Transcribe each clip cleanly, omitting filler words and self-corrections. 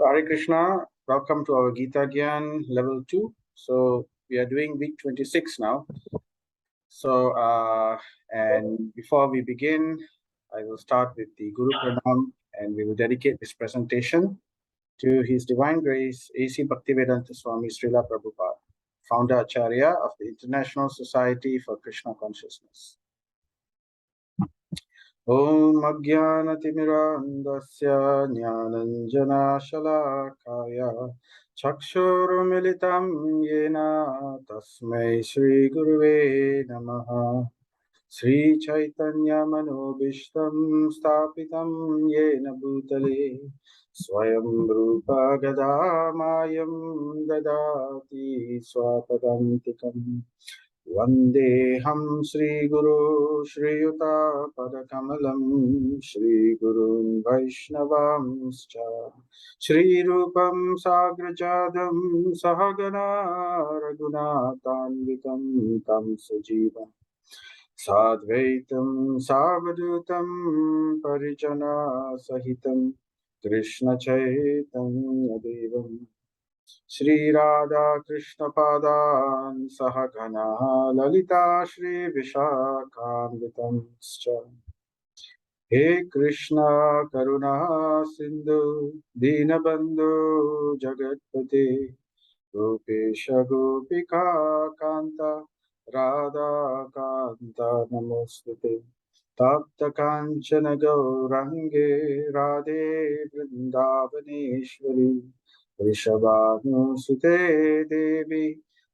Hare Krishna, welcome to our Gita Gyan level 2. So we are doing week 26 now. So, and before we begin, I will start with the Guru Pranam and we will dedicate this presentation to His Divine Grace, A.C. Bhaktivedanta Swami Srila Prabhupada, Founder Acharya of the International Society for Krishna Consciousness. Om Ajnanatimirandasya Jnananjana Shalakaya Chakshurumilitam Yena Tasmai Shri Guruve Namaha Sri Chaitanya Manobishtam Stapitam Yena Bhutale Swayam Rupa Gadamayam Dadati Swapadantikam Vandeham Sri Guru Shri Yuta Padakamalam Shri Guru Vaishnavamscha Shri Rupam Sagrajadam Sahagana Raghunathanvikam Tam Sajivam Sadvaitam Savadutam Parijana Sahitam Krishna Chaitanya Devam Shri Radha Krishna Padan Sahagana Lalita Shri Vishakhamritam He Krishna Karuna Sindhu Dinabandhu Jagatpate Gopesha Gopika Kanta Radha Kanta Namostute Tapta Kanchana Gaurange Radhe Vrindavaneshwari Rishabhanusute Devi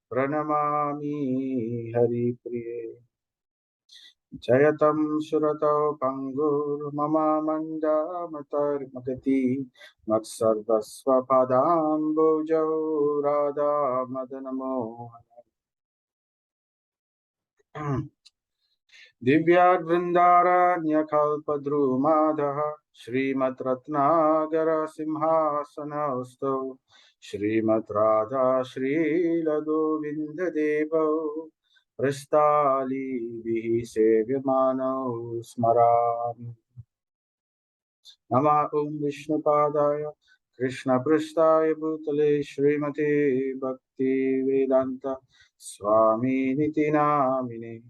Pranamami Hari Priye Jayatam Suratau Pangur Mama Manda Matar Magati Matsarvasva Padam Bojau Radha Madanamo Divyad Vrindara Nyakalpadru Madha Shrimat Ratnagara Simhasana Usto Shrimat Radha Shri Lagovinda Devo Prastali Vihi Sevyamano Smarami Nama Om Vishnu Padaya Krishna Prasthaya Bhutale Shrimati Bhakti Vedanta Swami Niti Namine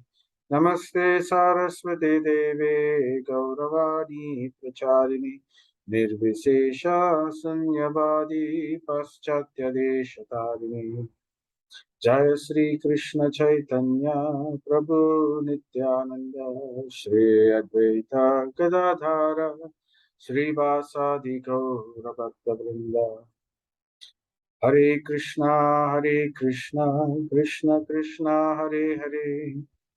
Namaste Saraswati Deve Gauravani Pracharini Nirvisesha Sunyavadi Paschatya Deshatarini Jaya Sri Krishna Chaitanya Prabhu Nityananda Shri Advaita Gadadhara Shri Vasadi Gaura Bhakta Vrinda Hare Krishna Krishna Krishna Hare Hare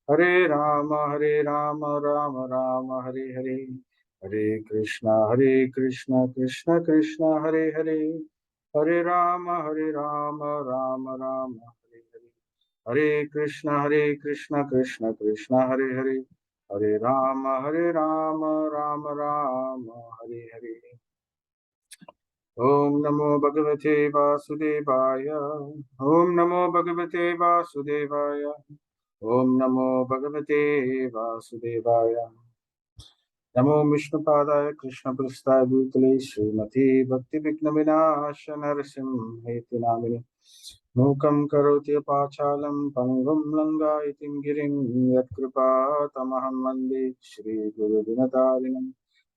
Hare Rama Rama Rama Hare Hare Hare Krishna Krishna Krishna Hare Hare Hare Rama Rama Rama Hare Hare Hare Krishna Krishna Krishna Hare Hare Hare Rama Rama Rama Hare Hare Om Namo Bhagavate Vasudevaya Om Namo Bhagavate Vasudevaya Om Namo Bhagavate Vasudevaya Namo Vishnu Padaya Krishna Prasthaya Bhutale Srimati Bhakti Vigna Vinashana Narasimheti Namini Mukam Karoti Pachalam Pangam Langaitim Girim Yat Kripa Tamaham Mande Shri Guru Dinatarinam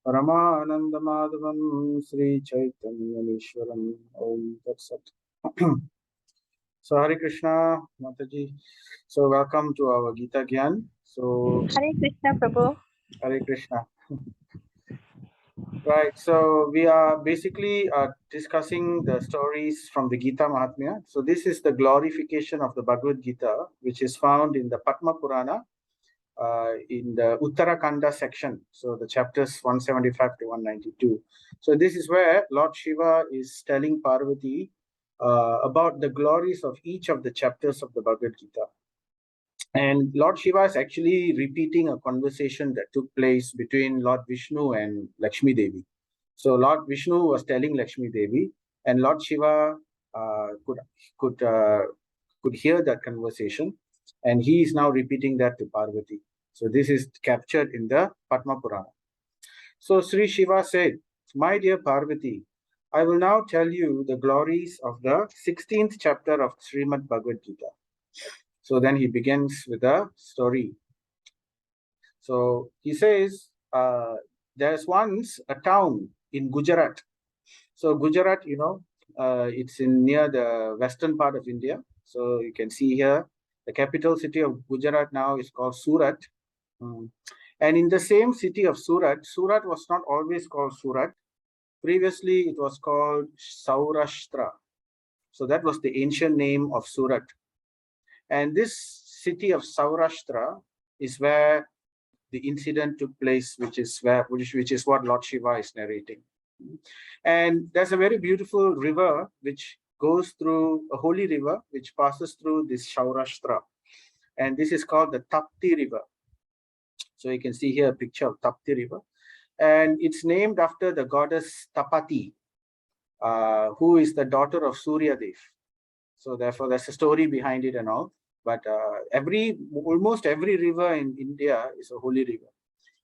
Paramananda Madhavam Sri Chaitanya Ishwaram Om Tat Sat. So Hare Krishna Mataji. So welcome to our Gita Gyan. So Hare Krishna Prabhu. Hare Krishna. Right, so we are basically discussing the stories from the Gita Mahatmya. So this is the glorification of the Bhagavad Gita, which is found in the Padma Purana, in the Uttarakanda section. So the chapters 175 to 192. So this is where Lord Shiva is telling Parvati about the glories of each of the chapters of the Bhagavad Gita. And Lord Shiva is actually repeating a conversation that took place between Lord Vishnu and Lakshmi Devi. So Lord Vishnu was telling Lakshmi Devi, and Lord Shiva could hear that conversation, and he is now repeating that to Parvati. So this is captured in the Padma Purana. So Sri Shiva said, My dear Parvati, I will now tell you the glories of the 16th chapter of Srimad Bhagavad Gita. So then he begins with a story. So he says, there's once a town in Gujarat. So Gujarat, it's in near the western part of India. So you can see here, the capital city of Gujarat now is called Surat. And in the same city of Surat, Surat was not always called Surat. Previously, it was called Saurashtra. So that was the ancient name of Surat. And this city of Saurashtra is where the incident took place, which is what Lord Shiva is narrating. And there's a very beautiful river which goes through, a holy river which passes through this Saurashtra. And this is called the Tapti River. So you can see here a picture of Tapti River. And it's named after the goddess Tapati, who is the daughter of Surya Dev. So therefore, there's a story behind it and all. But almost every river in India is a holy river.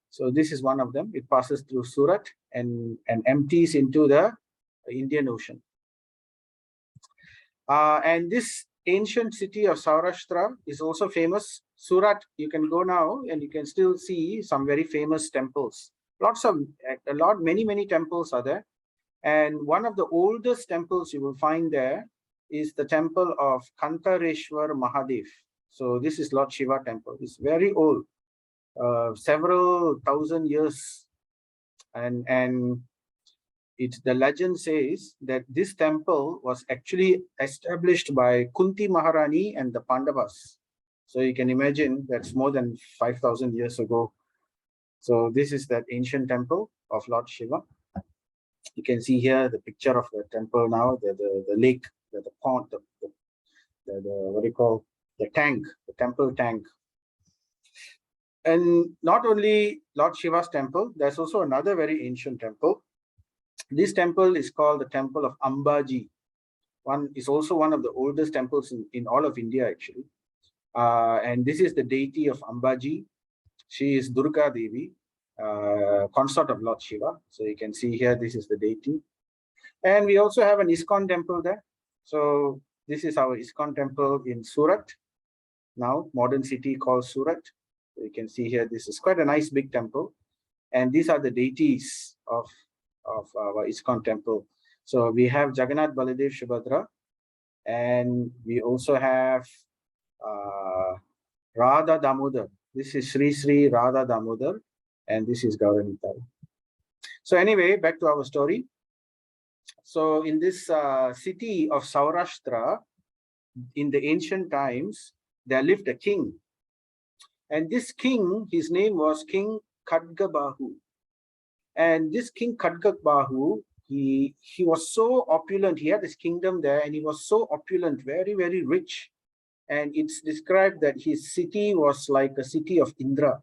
So this is one of them. It passes through Surat and empties into the Indian Ocean. And this ancient city of Saurashtra is also famous. Surat, you can go now and you can still see some very famous temples. Many temples are there. And one of the oldest temples you will find there is the temple of Kantareshwar Mahadev. So this is Lord Shiva temple. It's very old, several thousand years. And the legend says that this temple was actually established by Kunti Maharani and the Pandavas. So you can imagine that's more than 5,000 years ago. So this is that ancient temple of Lord Shiva. You can see here the picture of the temple now, the lake, the pond, what do you call, the tank, the temple tank. And not only Lord Shiva's temple, there's also another very ancient temple. This temple is called the Temple of Ambaji. Is also one of the oldest temples in all of India, actually. And this is the deity of Ambaji. She is Durga Devi, consort of Lord Shiva. So you can see here, this is the deity. And we also have an ISKCON temple there. So this is our ISKCON temple in Surat, now modern city called Surat. So you can see here, this is quite a nice big temple. And these are the deities of our ISKCON temple. So we have Jagannath, Baladev, Subhadra, and we also have Radha Damodar. This is Sri Sri Radha Damodar, and this is Gauranitai. So anyway, back to our story. So in this city of Saurashtra, in the ancient times, there lived a king. And this king, his name was King Khadgabahu. And this King Khadgabahu, he was so opulent. He had his kingdom there, and he was so opulent, very, very rich. And it's described that his city was like a city of Indra,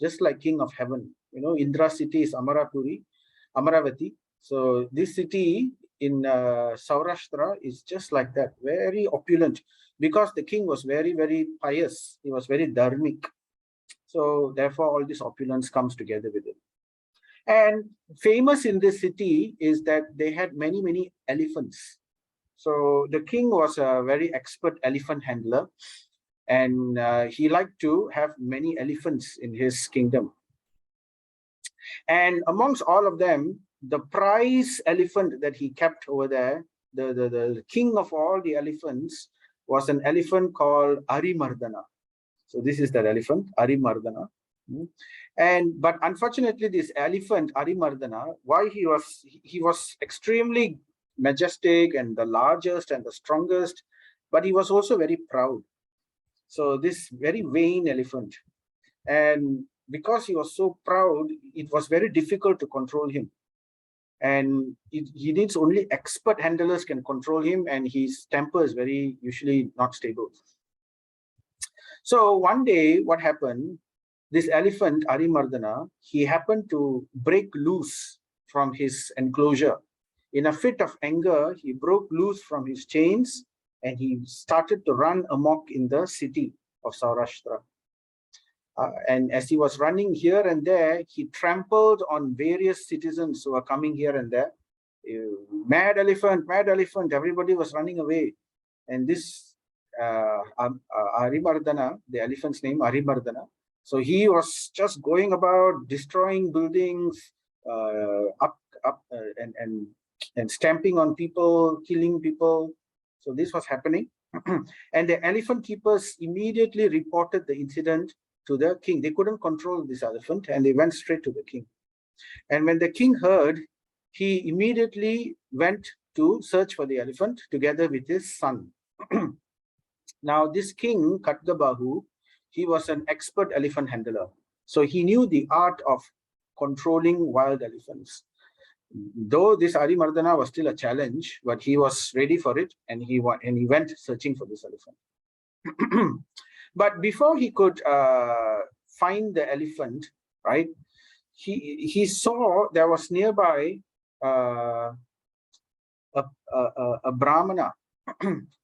just like King of Heaven. You know, Indra city is Amaravati. So this city in Saurashtra is just like that, very opulent, because the king was very, very pious. He was very dharmic. So therefore, all this opulence comes together with it. And famous in this city is that they had many, many elephants. So the king was a very expert elephant handler, and he liked to have many elephants in his kingdom. And amongst all of them, the prize elephant that he kept over there, the king of all the elephants, was an elephant called Arimardana. So this is that elephant, Arimardana. But unfortunately, this elephant, Arimardana, why he was extremely majestic and the largest and the strongest, but he was also very proud. So this very vain elephant. And because he was so proud, it was very difficult to control him. And he needs only expert handlers can control him, and his temper is usually not stable. So one day, what happened? This elephant, Arimardana, he happened to break loose from his enclosure. In a fit of anger, he broke loose from his chains and he started to run amok in the city of Saurashtra. And as he was running here and there, he trampled on various citizens who were coming here and there. Mad elephant, mad elephant, everybody was running away. And this Arimardana, the elephant's name, Arimardana, so he was just going about destroying buildings, and stamping on people, killing people. So this was happening. And the elephant keepers immediately reported the incident to the king. They couldn't control this elephant, and they went straight to the king. And when the king heard, he immediately went to search for the elephant together with his son. Now, this king, Khatgabahu, he was an expert elephant handler. So he knew the art of controlling wild elephants. Though this Arimardana was still a challenge, but he was ready for it, and he went searching for this elephant. But before he could find the elephant, right, he saw there was nearby a Brahmana.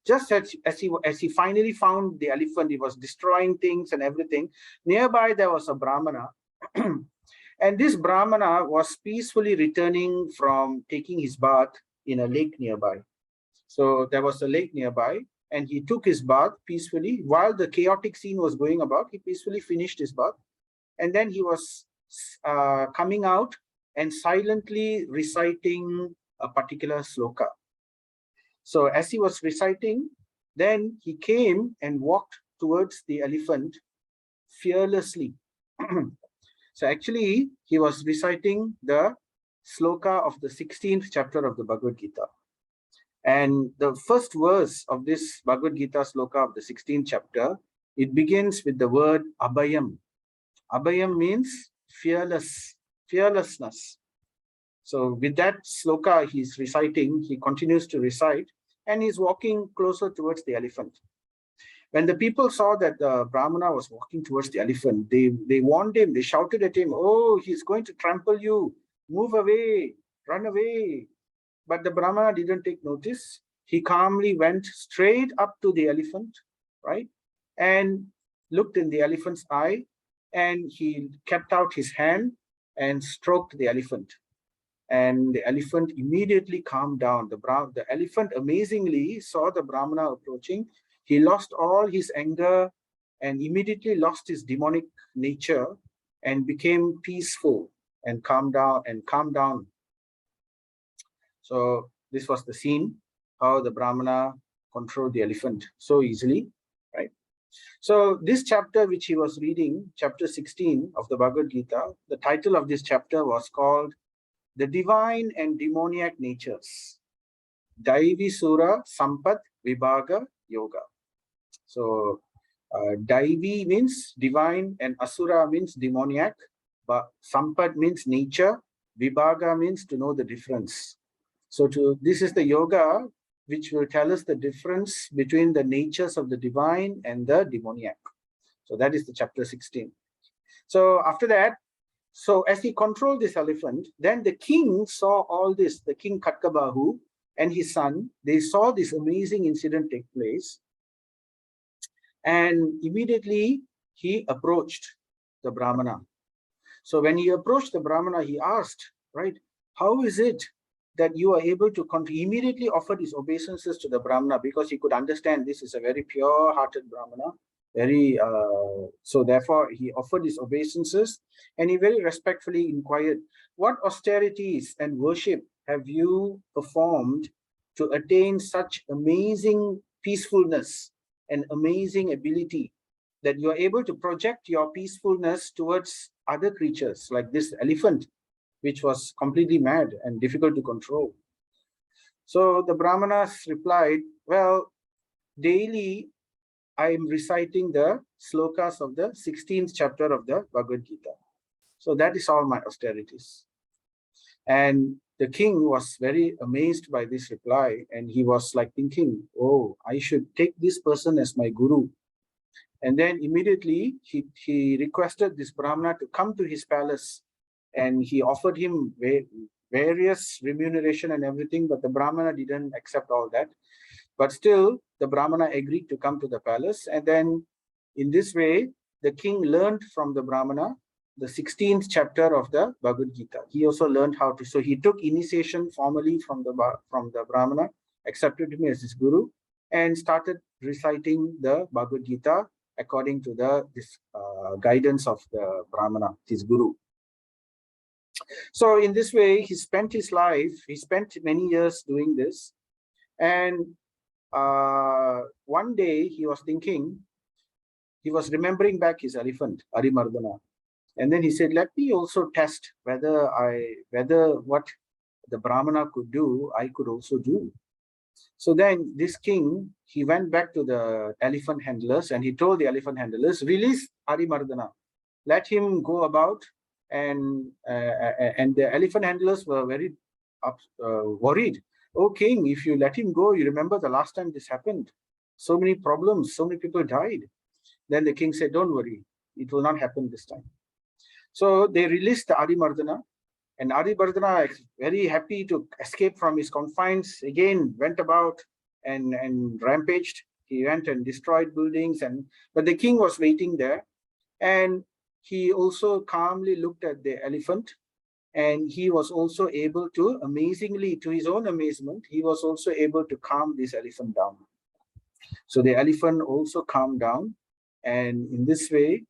Just as he finally found the elephant, he was destroying things and everything. Nearby there was a Brahmana. And this Brahmana was peacefully returning from taking his bath in a lake nearby. So there was a lake nearby, and he took his bath peacefully. While the chaotic scene was going about, he peacefully finished his bath. And then he was coming out and silently reciting a particular sloka. So as he was reciting, then he came and walked towards the elephant fearlessly. So actually, he was reciting the sloka of the 16th chapter of the Bhagavad Gita. And the first verse of this Bhagavad Gita sloka of the 16th chapter, it begins with the word Abhayam. Abhayam means fearlessness. So with that sloka he's reciting, he continues to recite, and he's walking closer towards the elephant. When the people saw that the Brahmana was walking towards the elephant, they warned him, they shouted at him, "Oh, he's going to trample you, move away, run away." But the Brahmana didn't take notice. He calmly went straight up to the elephant, right? And looked in the elephant's eye, and he kept out his hand and stroked the elephant. And the elephant immediately calmed down. The elephant amazingly saw the Brahmana approaching. He lost all his anger and immediately lost his demonic nature and became peaceful and calmed down. So this was the scene, how the Brahmana controlled the elephant so easily, right? So this chapter which he was reading, chapter 16 of the Bhagavad Gita, the title of this chapter was called The Divine and Demoniac Natures, Daivi Sura Sampat Vibhaga Yoga. So Daivi means divine and Asura means demoniac, but Sampat means nature, Vibhaga means to know the difference. So this is the yoga which will tell us the difference between the natures of the divine and the demoniac. So that is the chapter 16. So after that, so as he controlled this elephant, then the king saw all this, the king Khatgabahu and his son, they saw this amazing incident take place. And immediately he approached the Brahmana. So when he approached the Brahmana, he asked, right, how is it that you are able to He immediately offered his obeisances to the Brahmana because he could understand this is a very pure-hearted Brahmana. So therefore he offered his obeisances, and he very respectfully inquired, what austerities and worship have you performed to attain such amazing peacefulness and amazing ability that you are able to project your peacefulness towards other creatures like this elephant, which was completely mad and difficult to control? So the Brahmanas replied, well, daily I am reciting the slokas of the 16th chapter of the Bhagavad Gita. So that is all my austerities. And the king was very amazed by this reply, and he was like thinking, oh, I should take this person as my guru. And then immediately he requested this Brahmana to come to his palace, and he offered him various remuneration and everything, but the Brahmana didn't accept all that. But still, the Brahmana agreed to come to the palace, and then in this way, the king learned from the Brahmana the 16th chapter of the Bhagavad Gita. He also learned how to, so he took initiation formally from the Brahmana, accepted him as his guru, and started reciting the Bhagavad Gita according to this guidance of the Brahmana, his guru. So in this way, he spent his life, he spent many years doing this. And one day he was thinking, he was remembering back his elephant, Arimardana. And then he said, let me also test whether what the Brahmana could do, I could also do. So then this king, he went back to the elephant handlers and he told the elephant handlers, release Arimardana, let him go about. And the elephant handlers were very worried. Oh, king, if you let him go, you remember the last time this happened. So many problems, so many people died. Then the king said, don't worry, it will not happen this time. So they released Arimardana, and Arimardana, very happy to escape from his confines, again went about and rampaged. He went and destroyed buildings, but the king was waiting there, and he also calmly looked at the elephant, and he was also able to, amazingly, to his own amazement, he was also able to calm this elephant down. So the elephant also calmed down, and in this way,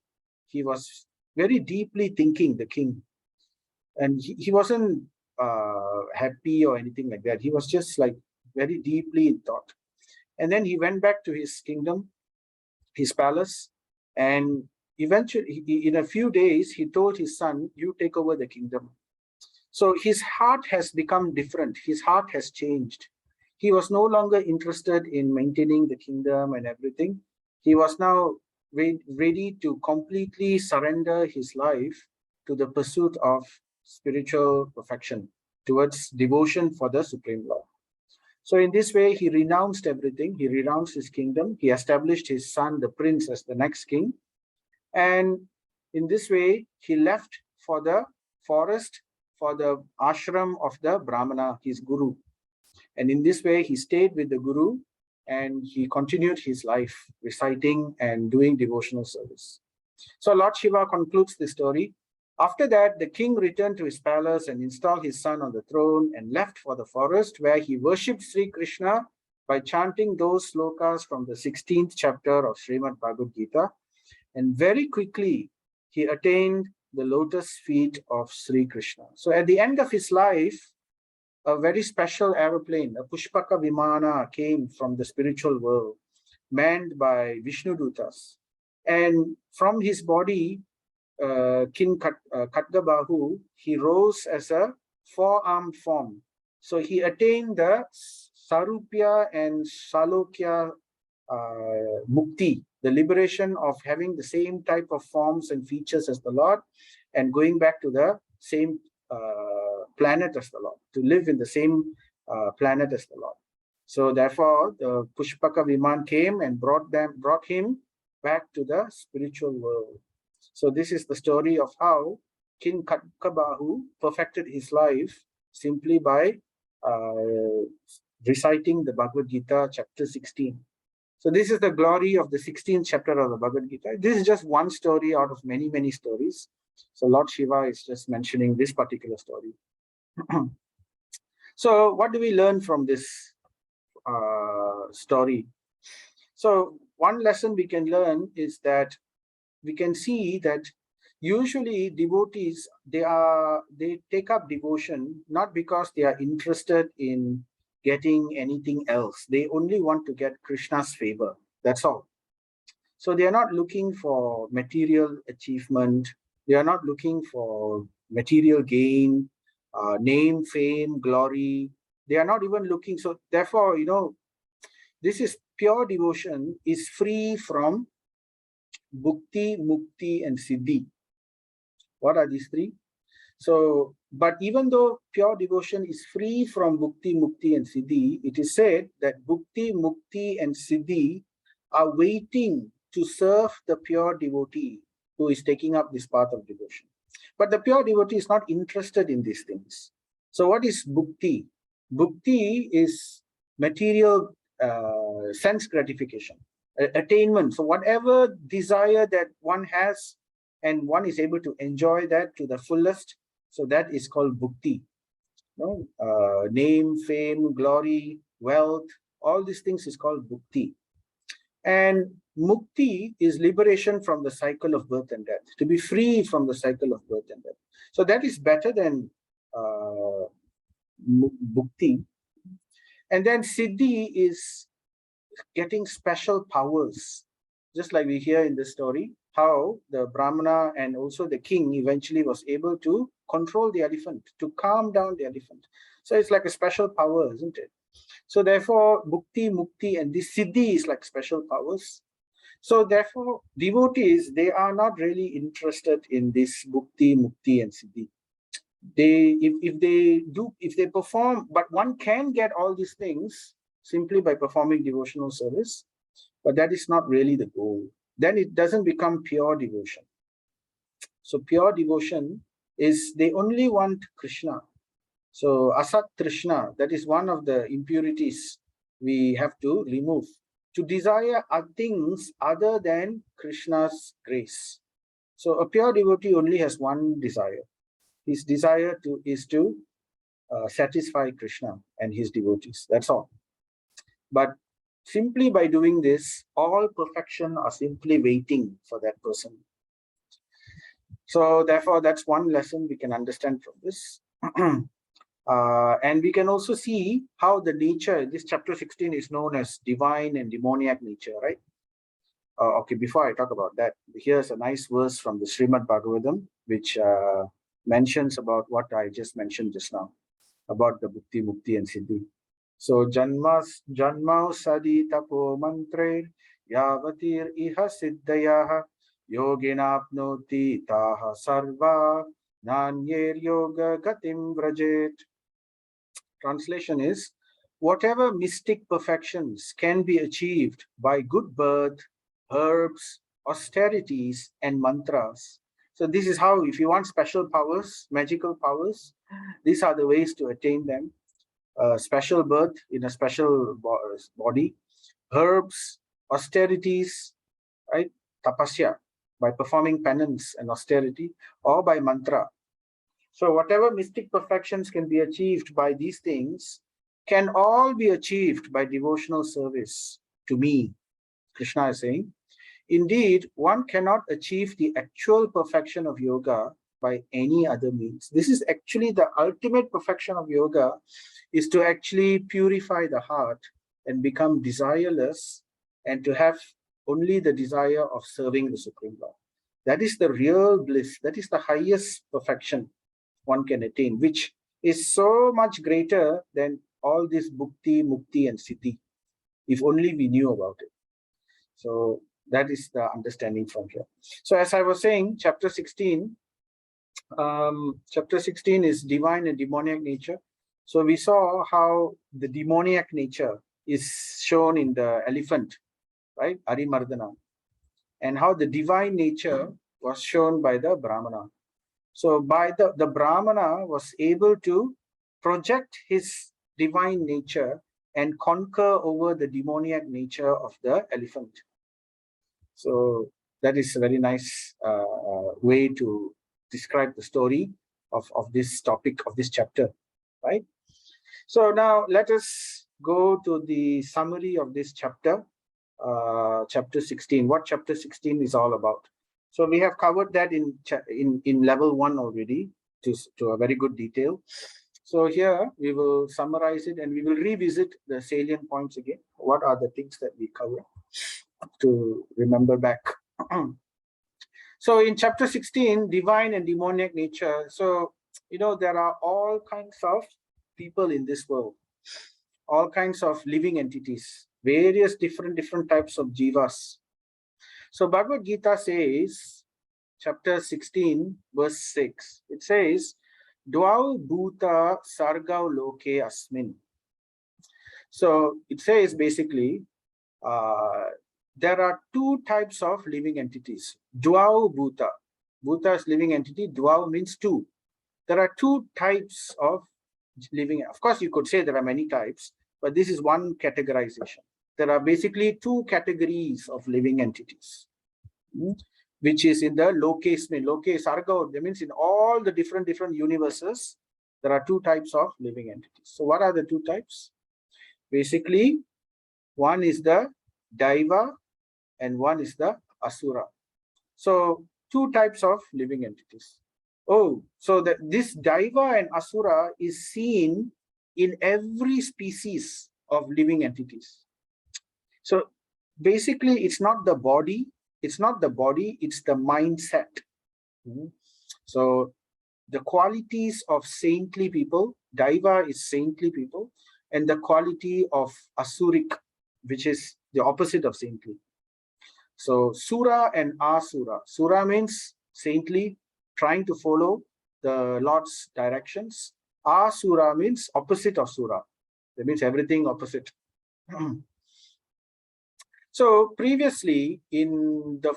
he was very deeply thinking, the king. And he wasn't happy or anything like that. He was just like very deeply in thought. And then he went back to his kingdom, his palace, and eventually, in a few days, he told his son, you take over the kingdom. So his heart has become different. His heart has changed. He was no longer interested in maintaining the kingdom and everything. He was now ready to completely surrender his life to the pursuit of spiritual perfection, towards devotion for the Supreme Lord. So in this way, he renounced everything. He renounced his kingdom. He established his son, the prince, as the next king. And in this way, he left for the forest, for the ashram of the Brahmana, his guru. And in this way, he stayed with the guru and he continued his life reciting and doing devotional service. So Lord Shiva concludes the story. After that, the king returned to his palace and installed his son on the throne and left for the forest, where he worshipped Sri Krishna by chanting those slokas from the 16th chapter of Srimad Bhagavad Gita. And very quickly, he attained the lotus feet of Sri Krishna. So at the end of his life, a very special aeroplane, a Pushpaka Vimana, came from the spiritual world, manned by Vishnu Dutas. And from his body, King Khatgabahu, he rose as a four-armed form. So he attained the Sarupya and Salokya Mukti, the liberation of having the same type of forms and features as the Lord, and going back to the same planet as the Lord, to live in the same planet as the Lord. So therefore, the Pushpaka Viman came and brought him back to the spiritual world. So this is the story of how King Khatgabahu perfected his life simply by reciting the Bhagavad Gita, chapter 16. So this is the glory of the 16th chapter of the Bhagavad Gita. This is just one story out of many, many stories. So Lord Shiva is just mentioning this particular story. So what do we learn from this story? So one lesson we can learn is that we can see that usually devotees, they take up devotion not because they are interested in getting anything else. They only want to get Krishna's favor. That's all. So they are not looking for material achievement. They are not looking for material gain, name, fame, glory. They are not even looking. So therefore, this is pure devotion is free from bhukti, mukti, and siddhi. What are these three? So, but even though pure devotion is free from bhukti, mukti, and siddhi, it is said that bhukti, mukti, and siddhi are waiting to serve the pure devotee who is taking up this path of devotion. But the pure devotee is not interested in these things. So what is bhukti? Bhukti is material sense gratification. attainment. So whatever desire that one has and one is able to enjoy that to the fullest, so that is called bhukti. Name, fame, glory, wealth, all these things is called bhukti. And mukti is liberation from the cycle of birth and death, to be free from the cycle of birth and death. So that is better than bhukti. And then siddhi is getting special powers, just like we hear in the story, how the Brahmana and also the king eventually was able to control the elephant, to calm down the elephant. So it's like a special power, isn't it? So therefore, bhukti, mukti, and this siddhi is like special powers. So therefore, devotees, they are not really interested in this bhukti, mukti, and siddhi. If they perform, but one can get all these things simply by performing devotional service, but that is not really the goal. Then it doesn't become pure devotion. So pure devotion is they only want Krishna. So asat trishna, that is one of the impurities we have to remove. To desire things other than Krishna's grace. So a pure devotee only has one desire. His desire is to satisfy Krishna and his devotees. That's all. But simply by doing this, all perfection are simply waiting for that person. So therefore, that's one lesson we can understand from this. And we can also see how the nature, this chapter 16 is known as divine and demoniac nature, right? Okay, before I talk about that, here's a nice verse from the Srimad Bhagavatam, which mentions about what I just mentioned just now, about the bhukti, mukti, and siddhi. So, janma sadi tapo mantre yavatir iha siddhayaha yoginapnoti taha sarva nanyer yoga gatim vrajet. Translation is, whatever mystic perfections can be achieved by good birth, herbs, austerities, and mantras. So this is how, if you want special powers, magical powers, these are the ways to attain them. Special birth in a special body, herbs, austerities, right? Tapasya, by performing penance and austerity, or by mantra. So whatever mystic perfections can be achieved by these things can all be achieved by devotional service to me, Krishna is saying. Indeed, one cannot achieve the actual perfection of yoga by any other means. This is actually the ultimate perfection of yoga, is to actually purify the heart and become desireless and to have only the desire of serving the Supreme Lord. That is the real bliss. That is the highest perfection one can attain, which is so much greater than all this bhukti, mukti, and siddhi, if only we knew about it. So that is the understanding from here. So as I was saying, chapter 16 is divine and demoniac nature. So we saw how the demoniac nature is shown in the elephant, right, Arimardana, and how the divine nature was shown by the Brahmana. So by the Brahmana was able to project his divine nature and conquer over the demoniac nature of the elephant. So that is a very nice way to describe the story of this topic, of this chapter, right? So now let us go to the summary of this chapter, chapter 16, what chapter 16 is all about. So we have covered that in level 1 already to a very good detail. So here we will summarize it and we will revisit the salient points again. What are the things that we cover to remember back? So in chapter 16, divine and demoniac nature. So, there are all kinds of people in this world, all kinds of living entities, various different types of jivas. So Bhagavad Gita says, chapter 16, verse 6, it says, Dvau bhuta sargau loke asmin. So it says basically, there are two types of living entities. Dvau bhuta. Bhuta is living entity. Dvau means two. There are two types of living. Of course, you could say there are many types, but this is one categorization. there are basically two categories of living entities, which is in the loke sarga. That means in all the different universes, there are two types of living entities. So what are the two types? Basically, one is the Daiva and one is the Asura. So two types of living entities. Oh, so this Daiva and Asura is seen in every species of living entities. So basically, it's not the body, it's the mindset. So the qualities of saintly people, Daiva is saintly people, and the quality of Asuric, which is the opposite of saintly. So Sura and Asura. Sura means saintly, trying to follow the Lord's directions. Asura means opposite of Sura. That means everything opposite. So previously in the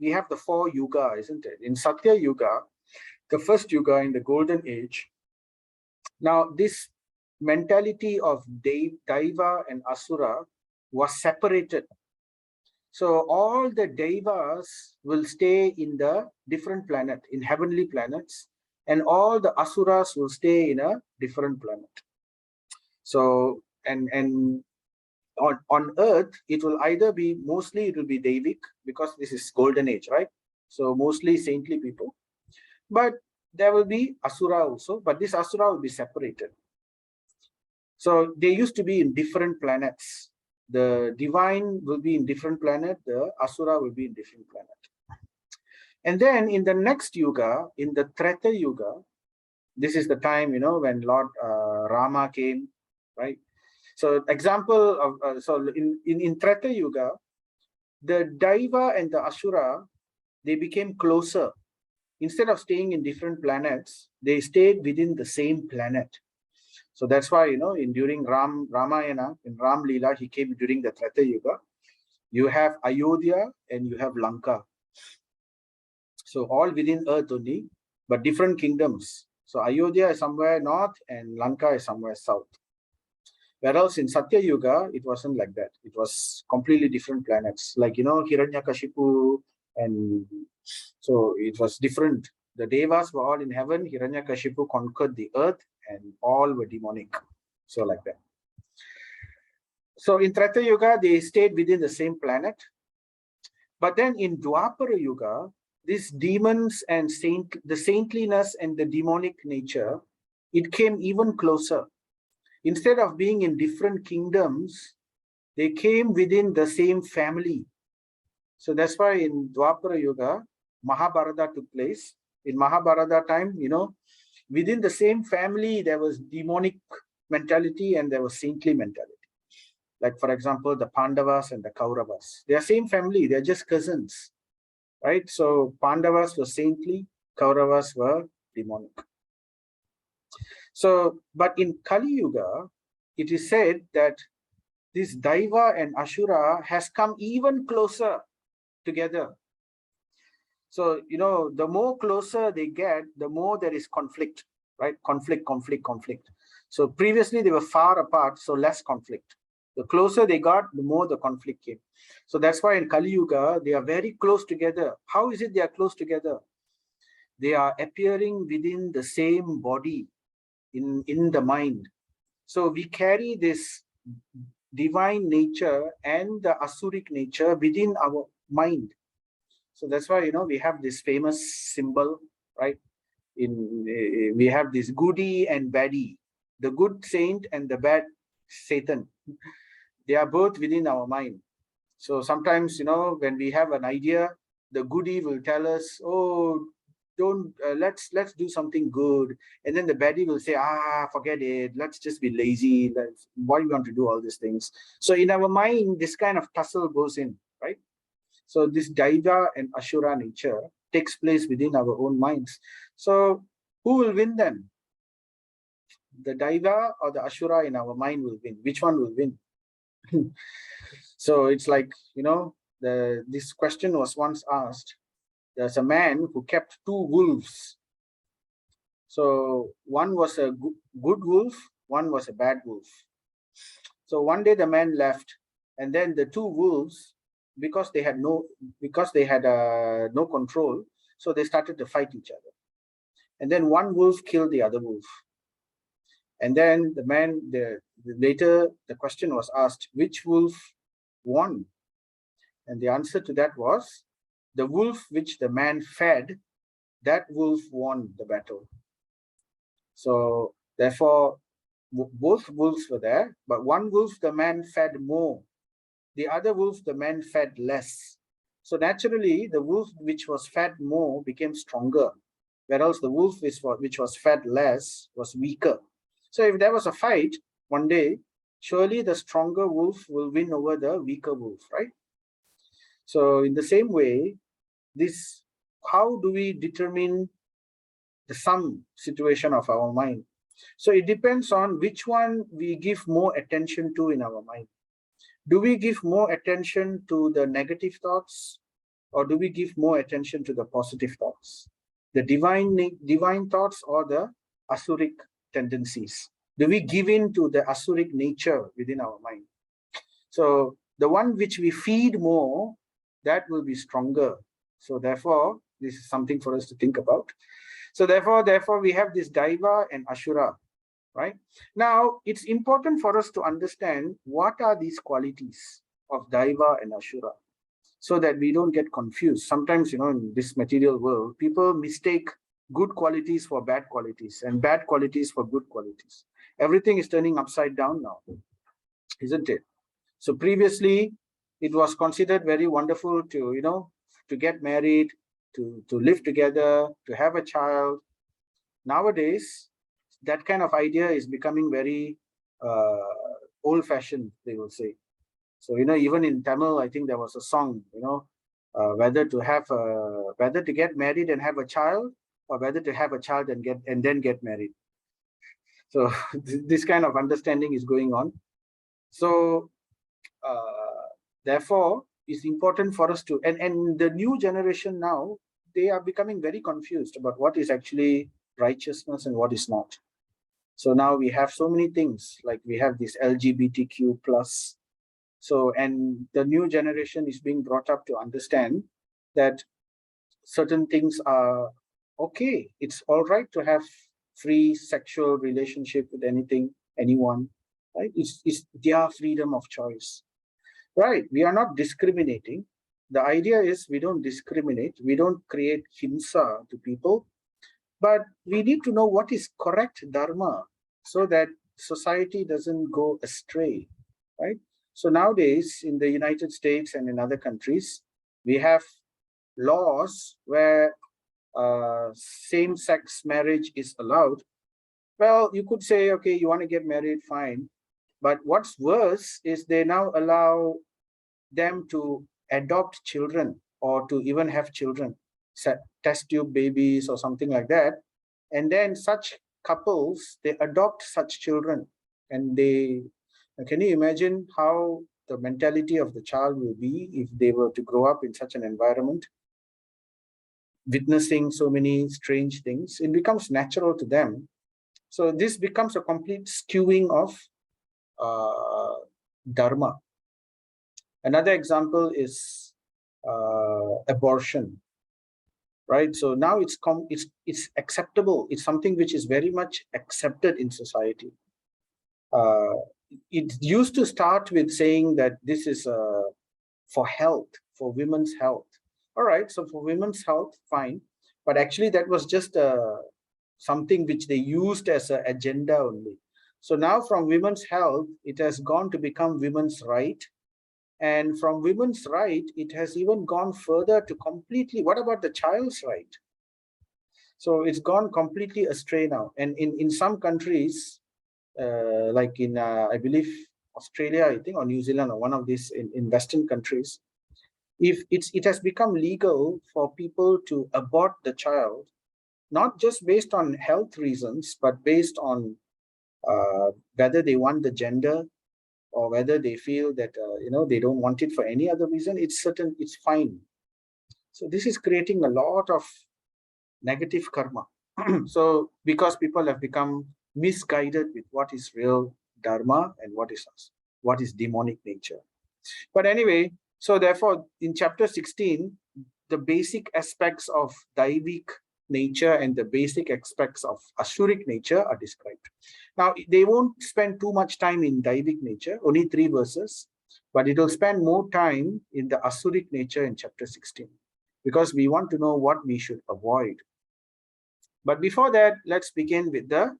we have the four yuga, isn't it? In Satya Yuga, the first yuga in the golden age. Now this mentality of Daiva and Asura was separated. So all the Devas will stay in the different planet, in heavenly planets, and all the Asuras will stay in a different planet. So, and on earth, it will either be, mostly it will be Devic, because this is golden age, right? So mostly saintly people. But there will be Asura also, but this Asura will be separated. So they used to be in different planets. The divine will be in different planet, the Asura will be in different planet. And then in the next yuga, in the Treta Yuga, this is the time, when Lord Rama came, right? So example of, so in Treta Yuga, the Daiva and the Asura, they became closer. Instead of staying in different planets, they stayed within the same planet. So that's why, during Ramayana, in Ram Leela, he came during the Treta Yuga. You have Ayodhya and you have Lanka. So all within earth only, but different kingdoms. So Ayodhya is somewhere north and Lanka is somewhere south. Whereas in Satya Yuga, it wasn't like that. It was completely different planets. Like, Hiranyakashipu, and so it was different. The Devas were all in heaven. Hiranyakashipu conquered the earth and all were demonic. So like that. So in Treta Yuga, they stayed within the same planet. But then in Dwapara Yuga, these demons and the saintliness and the demonic nature, it came even closer. Instead of being in different kingdoms, they came within the same family. So that's why in Dwapara Yuga, Mahabharata took place. In Mahabharata time, within the same family, there was demonic mentality and there was saintly mentality. Like, for example, the Pandavas and the Kauravas. They are same family, they're just cousins, right? So Pandavas were saintly, Kauravas were demonic. So, but in Kali Yuga, it is said that this Daiva and Ashura has come even closer together. So, the more closer they get, the more there is conflict, right? Conflict. So previously they were far apart, so less conflict. The closer they got, the more the conflict came. So that's why in Kali Yuga, they are very close together. How is it they are close together? They are appearing within the same body, in the mind. So we carry this divine nature and the Asuric nature within our mind. So that's why, we have this famous symbol, right? We have this goody and baddie, the good saint and the bad Satan. They are both within our mind. So sometimes, when we have an idea, the goody will tell us, oh, don't, let's do something good. And then the baddie will say, forget it. Let's just be lazy. Why do we want to do all these things? So in our mind, this kind of tussle goes in, right? So this Daiva and Ashura nature takes place within our own minds. So who will win then? The Daiva or the Ashura in our mind will win? Which one will win? So it's like, this question was once asked. There's a man who kept two wolves. So one was a good wolf, one was a bad wolf. So one day the man left and then the two wolves, because they had no control, so they started to fight each other. And then one wolf killed the other wolf. And then later the question was asked, which wolf won? And the answer to that was, the wolf which the man fed, that wolf won the battle. So therefore, both wolves were there, but one wolf the man fed more. The other wolf the man fed less. So naturally, the wolf which was fed more became stronger, whereas the wolf which was fed less was weaker. So if there was a fight one day, surely the stronger wolf will win over the weaker wolf, right? So in the same way, how do we determine the sum situation of our mind? So it depends on which one we give more attention to in our mind. Do we give more attention to the negative thoughts, or do we give more attention to the positive thoughts? The divine thoughts or the asuric tendencies? Do we give in to the asuric nature within our mind? So the one which we feed more, that will be stronger. So therefore, this is something for us to think about. So therefore we have this Daiva and Ashura, right? Now, it's important for us to understand what are these qualities of Daiva and Ashura, so that we don't get confused. Sometimes, in this material world, people mistake good qualities for bad qualities and bad qualities for good qualities. Everything is turning upside down now, isn't it? So previously, it was considered very wonderful to get married, to live together, to have a child. Nowadays, that kind of idea is becoming very old-fashioned, they will say. So, even in Tamil, I think there was a song, whether to get married and have a child, or whether to have a child and then get married. So this kind of understanding is going on. So therefore, it's important for us to, and the new generation now, they are becoming very confused about what is actually righteousness and what is not. So now we have so many things, like we have this LGBTQ plus. So, and the new generation is being brought up to understand that certain things are okay. It's all right to have free sexual relationship with anyone, right? It's their freedom of choice, right? We are not discriminating. The idea is we don't discriminate. We don't create himsa to people, but we need to know what is correct dharma so that society doesn't go astray, right? So nowadays, in the United States and in other countries, we have laws where same-sex marriage is allowed. Well, you could say, okay, you want to get married, fine. But what's worse is they now allow them to adopt children or to even have children, test tube babies or something like that. And then such couples, they adopt such children, and can you imagine how the mentality of the child will be if they were to grow up in such an environment, witnessing so many strange things? It becomes natural to them. So this becomes a complete skewing of dharma. Another example is abortion, right? So now it's acceptable. It's something which is very much accepted in society. It used to start with saying that this is for health, for women's health. All right, so for women's health, fine. But actually that was just something which they used as an agenda only. So now from women's health, it has gone to become women's right. And from women's right, it has even gone further to completely, what about the child's right? So it's gone completely astray now. And in some countries, like in, I believe, Australia, I think, or New Zealand, or one of these in Western countries, if it has become legal for people to abort the child, not just based on health reasons, but based on whether they want the gender or whether they feel that they don't want it for any other reason, it's fine. So this is creating a lot of negative karma. So because people have become misguided with what is real dharma and what is demonic nature. But anyway, so therefore, in chapter 16, the basic aspects of Daivic nature and the basic aspects of Asuric nature are described. Now, they won't spend too much time in Daivic nature, only 3 verses, but it will spend more time in the Asuric nature in chapter 16, because we want to know what we should avoid. But before that, let's begin with the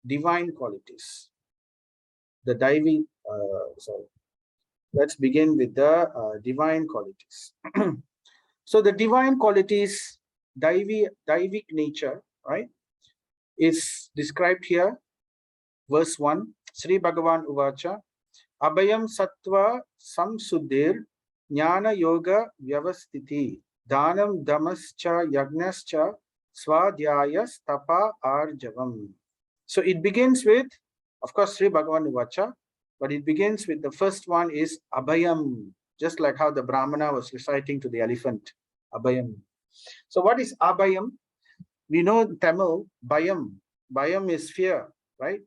divine qualities. The Daivic, let's begin with the divine qualities. So the divine qualities, Daivic nature, right, is described here. Verse 1, Sri Bhagavan Uvacha, Abhayam Sattva Samsuddhir Jnana Yoga Vyavastiti Dhanam Damascha Yagnascha Swadhyayas Tapa Arjavam. So it begins with, of course, Sri Bhagavan Uvacha, but it begins with the first one is Abhayam, just like how the Brahmana was reciting to the elephant, Abhayam. So what is Abhayam? We know in Tamil, Bhayam. Bhayam is fear, right?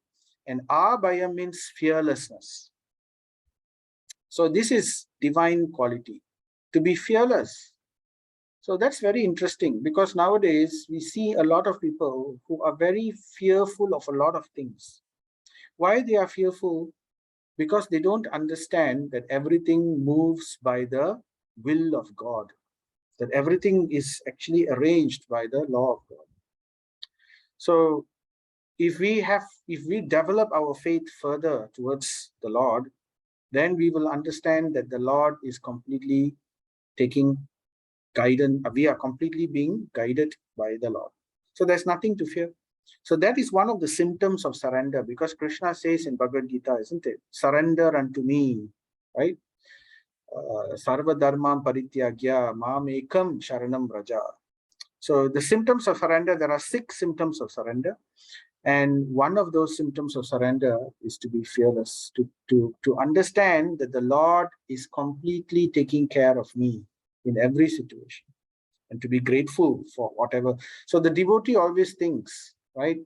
And Abhayam means fearlessness. So this is divine quality, to be fearless. So that's very interesting, because nowadays we see a lot of people who are very fearful of a lot of things. Why they are fearful? Because they don't understand that everything moves by the will of God, that everything is actually arranged by the law of God. So if we develop our faith further towards the Lord, then we will understand that the Lord is completely taking guidance. We are completely being guided by the Lord. So there's nothing to fear. So that is one of the symptoms of surrender, because Krishna says in Bhagavad Gita, isn't it? Surrender unto me, right? Sarva dharmam parityagya mam ekam sharanam raja. So the symptoms of surrender, there are 6 symptoms of surrender. And one of those symptoms of surrender is to be fearless, to understand that the Lord is completely taking care of me in every situation, and to be grateful for whatever. So the devotee always thinks, right,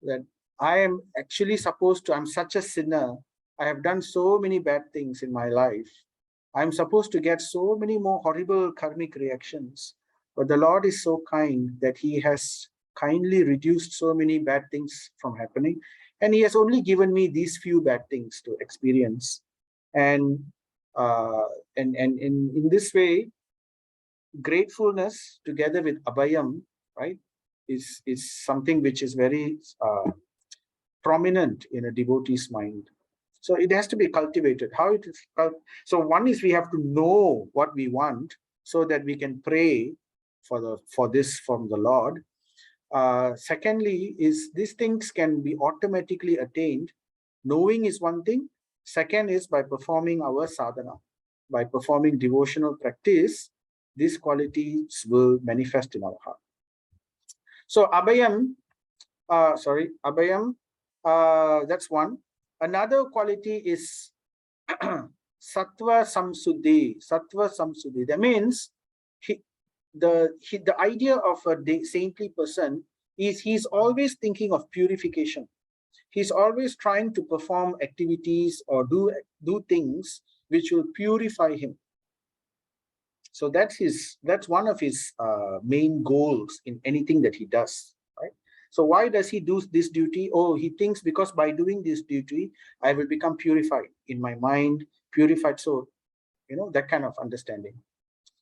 that I am actually supposed to, I'm such a sinner. I have done so many bad things in my life. I'm supposed to get so many more horrible karmic reactions. But the Lord is so kind that he has kindly reduced so many bad things from happening. And he has only given me these few bad things to experience. And in this way, gratefulness together with abhayam, right, is something which is very prominent in a devotee's mind. So it has to be cultivated. How it is so one is we have to know what we want so that we can pray for this from the Lord. Secondly is these things can be automatically attained. Knowing is one thing. Second is by performing our sadhana, by performing devotional practice, these qualities will manifest in our heart. So abhayam, abhayam, that's one. Another quality is sattva samsuddhi. Sattva samsuddhi. That means the idea of a saintly person is he's always thinking of purification. He's always trying to perform activities or do things which will purify him. So that's one of his main goals in anything that he does, right? So why does he do this duty? Oh, he thinks because by doing this duty, I will become purified in my mind, purified soul, that kind of understanding.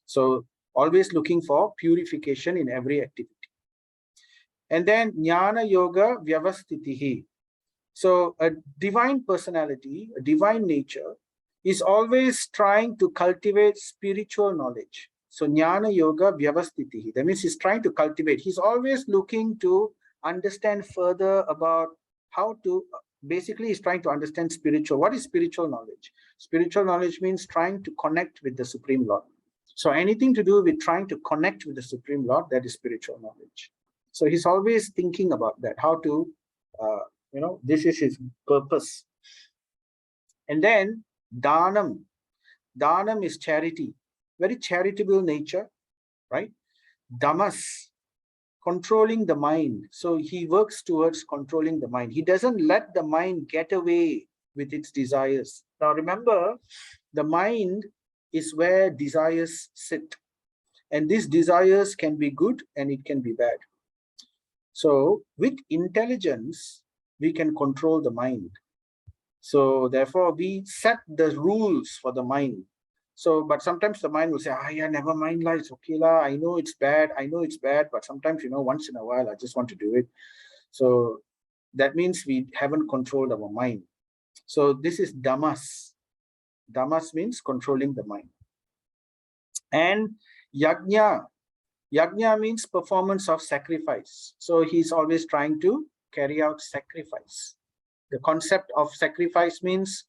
So always looking for purification in every activity. And then jnana yoga vyavastitihi. So a divine personality, a divine nature, is always trying to cultivate spiritual knowledge. So jnana yoga vyavastitihi. That means he's trying to cultivate. He's always looking to understand further about how to, basically he's trying to understand spiritual. What is spiritual knowledge? Spiritual knowledge means trying to connect with the Supreme Lord. So anything to do with trying to connect with the Supreme Lord, that is spiritual knowledge. So he's always thinking about that, how to, this is his purpose. And then dhanam. Dhanam is charity, very charitable nature, right? Damas, controlling the mind. So he works towards controlling the mind. He doesn't let the mind get away with its desires. Now remember, the mind is where desires sit. And these desires can be good and it can be bad. So with intelligence, we can control the mind. So therefore, we set the rules for the mind. So, but sometimes the mind will say, ah, yeah, never mind, lah, it's okay, lah. I know it's bad. But sometimes, once in a while, I just want to do it. So that means we haven't controlled our mind. So this is damas. Damas means controlling the mind. And yajna. Yajna means performance of sacrifice. So he's always trying to carry out sacrifice. The concept of sacrifice means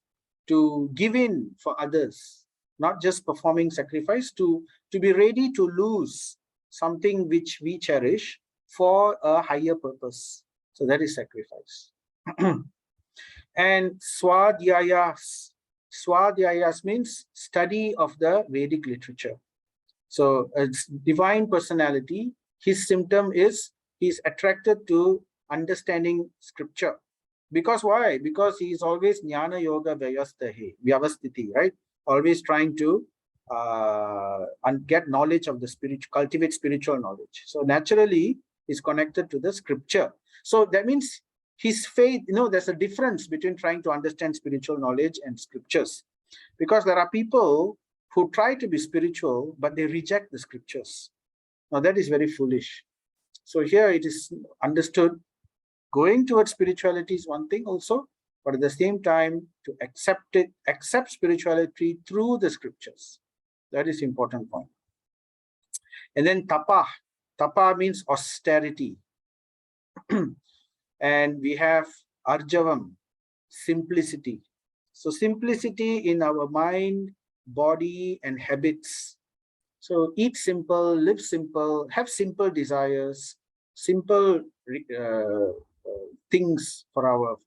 to give in for others, not just performing sacrifice, to be ready to lose something which we cherish for a higher purpose. So that is sacrifice. And swadhyayas. Swadhyayas means study of the Vedic literature. So it's divine personality. His symptom is he's attracted to understanding scripture. Because why? Because he is always jnana yoga vyavastiti, right? Always trying to get knowledge of the spirit, cultivate spiritual knowledge. So naturally, he's connected to the scripture. So that means his faith, there's a difference between trying to understand spiritual knowledge and scriptures. Because there are people who try to be spiritual, but they reject the scriptures. Now that is very foolish. So here it is understood, going towards spirituality is one thing also, but at the same time to accept spirituality through the scriptures. That is important point. And then tapa. Tapa means austerity. And we have arjavam, simplicity. So simplicity in our mind, body, and habits. So eat simple, live simple, have simple desires, simple things for our,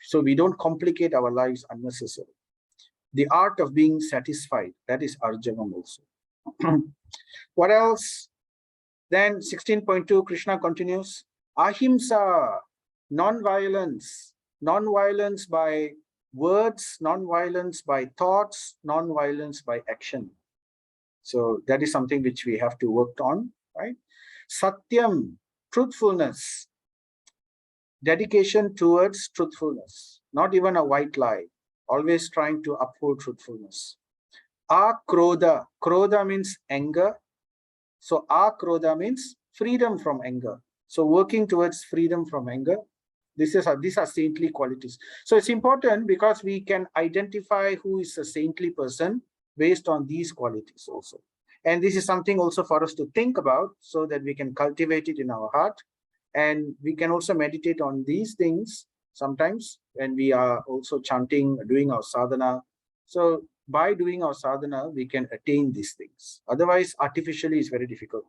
so we don't complicate our lives unnecessarily. The art of being satisfied, that is arjavam also. What else? Then 16.2, Krishna continues, ahimsa, non-violence, non-violence by words, non-violence by thoughts, non-violence by action. So that is something which we have to work on, right? Satyam, truthfulness, dedication towards truthfulness, not even a white lie, always trying to uphold truthfulness. Akrodha, krodha means anger. So akrodha means freedom from anger. So working towards freedom from anger. These are saintly qualities. So it's important because we can identify who is a saintly person based on these qualities also. And this is something also for us to think about so that we can cultivate it in our heart. And we can also meditate on these things sometimes when we are also chanting, doing our sadhana. So by doing our sadhana, we can attain these things. Otherwise, artificially, it's very difficult.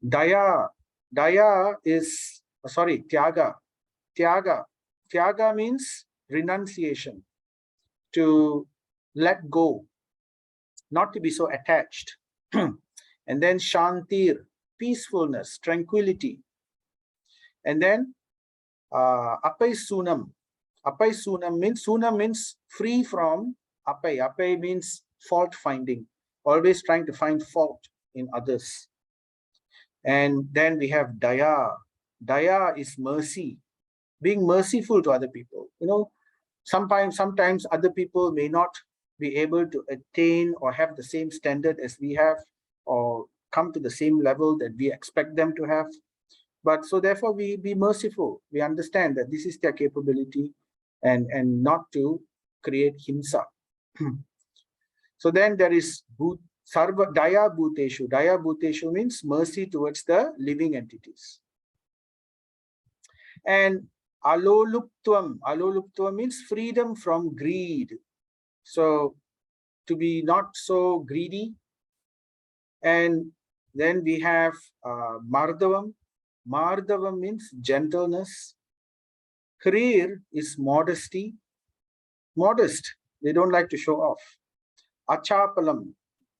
Daya. Daya is, Tyaga. Tyaga means renunciation, to let go, not to be so attached. And then Shantir, peacefulness, tranquility. And then Apai Sunam. Apai Sunam means free from Apai. Apai means fault finding, always trying to find fault in others. And then we have Daya. Daya is mercy, being merciful to other people. Sometimes other people may not be able to attain or have the same standard as we have, or come to the same level that we expect them to have. But so therefore we be merciful. We understand that this is their capability, and not to create himsa. So then there is Sarva Daya Bhuteshu. Daya Bhuteshu means mercy towards the living entities. And Aloluptvam. Aloluptvam means freedom from greed. So to be not so greedy. And then we have Mardavam. Mardavam means gentleness. Hrir is modesty. Modest. They don't like to show off. Achapalam.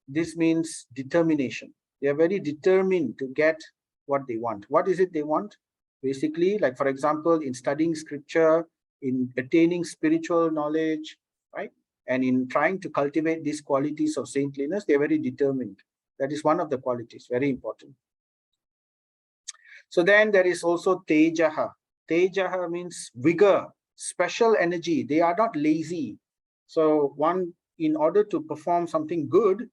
This means determination. They are very determined to get what they want. What is it they want? Basically, like for example, in studying scripture, in attaining spiritual knowledge, right? And in trying to cultivate these qualities of saintliness, they're very determined. That is one of the qualities, very important. So then there is also Tejaha. Tejaha means vigor, special energy. They are not lazy. So one, in order to perform something good,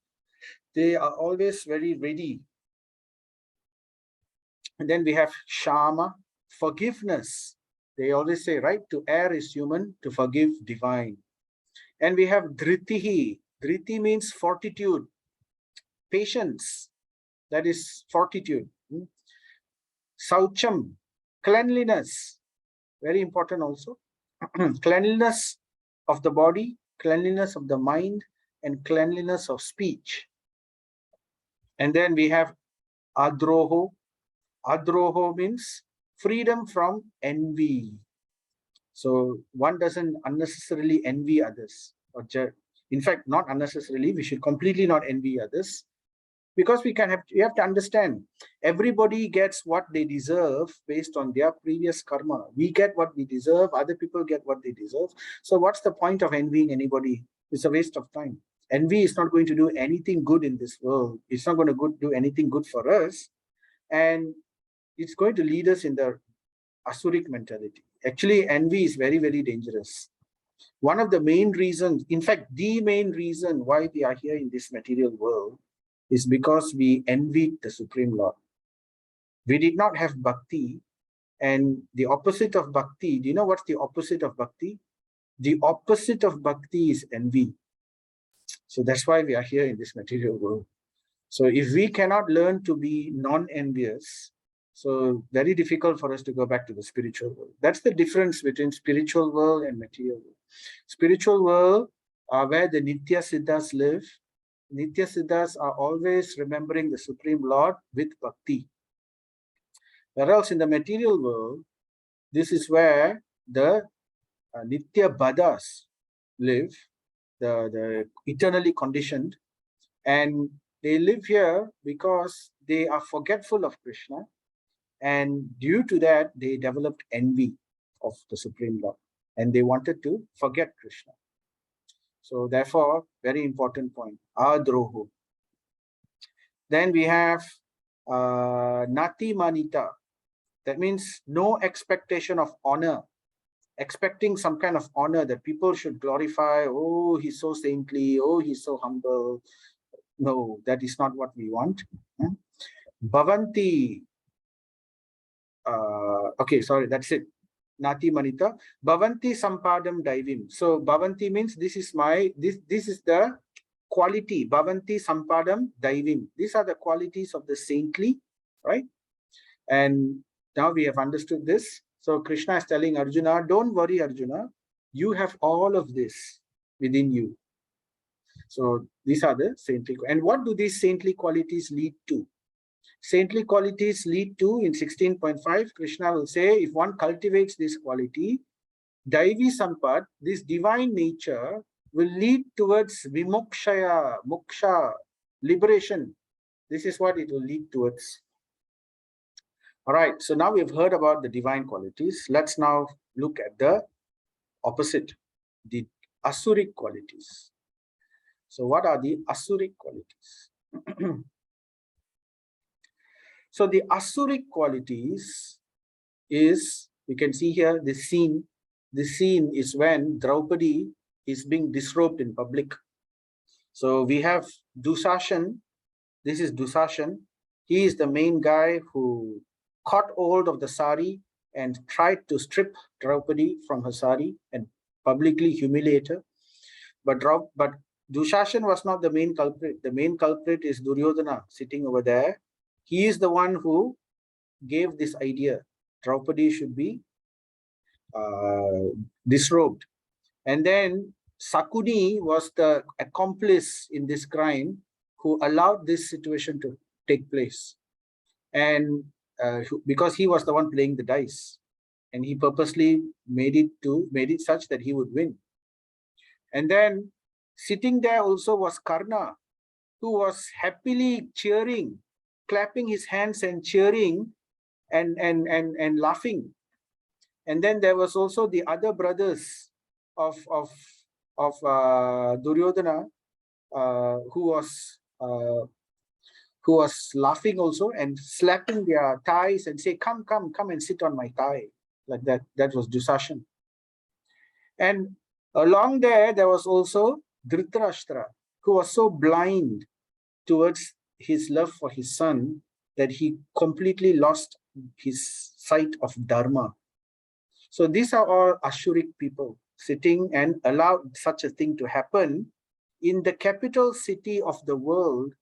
they are always very ready. And then we have Shama, forgiveness. They always say, right, to err is human, to forgive divine. And we have Dhritihi. Dhriti means fortitude, patience. That is fortitude. Saucham, cleanliness. Very important also. Cleanliness of the body, cleanliness of the mind, and cleanliness of speech. And then we have Adroho. Adroho means freedom from envy. So one doesn't unnecessarily envy others. In fact, not unnecessarily, we should completely not envy others. Because we have to understand, everybody gets what they deserve based on their previous karma. We get what we deserve, other people get what they deserve. So what's the point of envying anybody? It's a waste of time. Envy is not going to do anything good in this world. It's not going to do anything good for us. And it's going to lead us in the Asuric mentality. Actually, envy is very, very dangerous. One of the main reasons, in fact, the main reason why we are here in this material world is because we envied the Supreme Lord. We did not have bhakti, and the opposite of bhakti, do you know what's the opposite of bhakti? The opposite of bhakti is envy. So that's why we are here in this material world. So if we cannot learn to be non-envious, so very difficult for us to go back to the spiritual world. That's the difference between spiritual world and material world. Spiritual world are where the Nitya Siddhas live. Nitya Siddhas are always remembering the Supreme Lord with bhakti. Whereas in the material world, this is where the Nitya Badas live, the eternally conditioned, and they live here because they are forgetful of Krishna, and due to that, they developed envy of the Supreme Lord, and they wanted to forget Krishna. So therefore, very important point, Adroho. Then we have Nati Manita. That means no expectation of honor, expecting some kind of honor that people should glorify. Oh, he's so saintly. Oh, he's so humble. No, that is not what we want. Bhavanti. Okay, sorry, that's it. Nati Manita. Bhavanti Sampadam Daivim. So Bhavanti means this is the quality. Bhavanti Sampadam Daivim. These are the qualities of the saintly, right? And now we have understood this. So Krishna is telling Arjuna, don't worry, Arjuna. You have all of this within you. So these are the saintly. And what do these saintly qualities lead to? Saintly qualities lead to, in 16.5, Krishna will say, if one cultivates this quality, Daivi Sampad, this divine nature, will lead towards Vimokshaya, Moksha, liberation. This is what it will lead towards. All right, so now we've heard about the divine qualities. Let's now look at the opposite, the Asuric qualities. So what are the Asuric qualities? So the Asuric qualities is, you can see here the scene. The scene is when Draupadi is being disrobed in public. So we have Dusashan. This is Dusashan. He is the main guy who caught hold of the sari and tried to strip Draupadi from her sari and publicly humiliate her. But Dusashan was not the main culprit. The main culprit is Duryodhana sitting over there. He is the one who gave this idea. Draupadi should be disrobed. And then Sakuni was the accomplice in this crime who allowed this situation to take place. And because he was the one playing the dice, and he purposely made it such that he would win. And then sitting there also was Karna, who was happily cheering, clapping his hands and cheering and laughing. And then there was also the other brothers of Duryodhana, who was laughing also and slapping their thighs and say, come, come, come and sit on my thigh. Like that. That was Dusashan. And along there was also Dhritarashtra, who was so blind towards his love for his son that he completely lost his sight of Dharma. So these are all Ashuric people sitting and allowed such a thing to happen in the capital city of the world,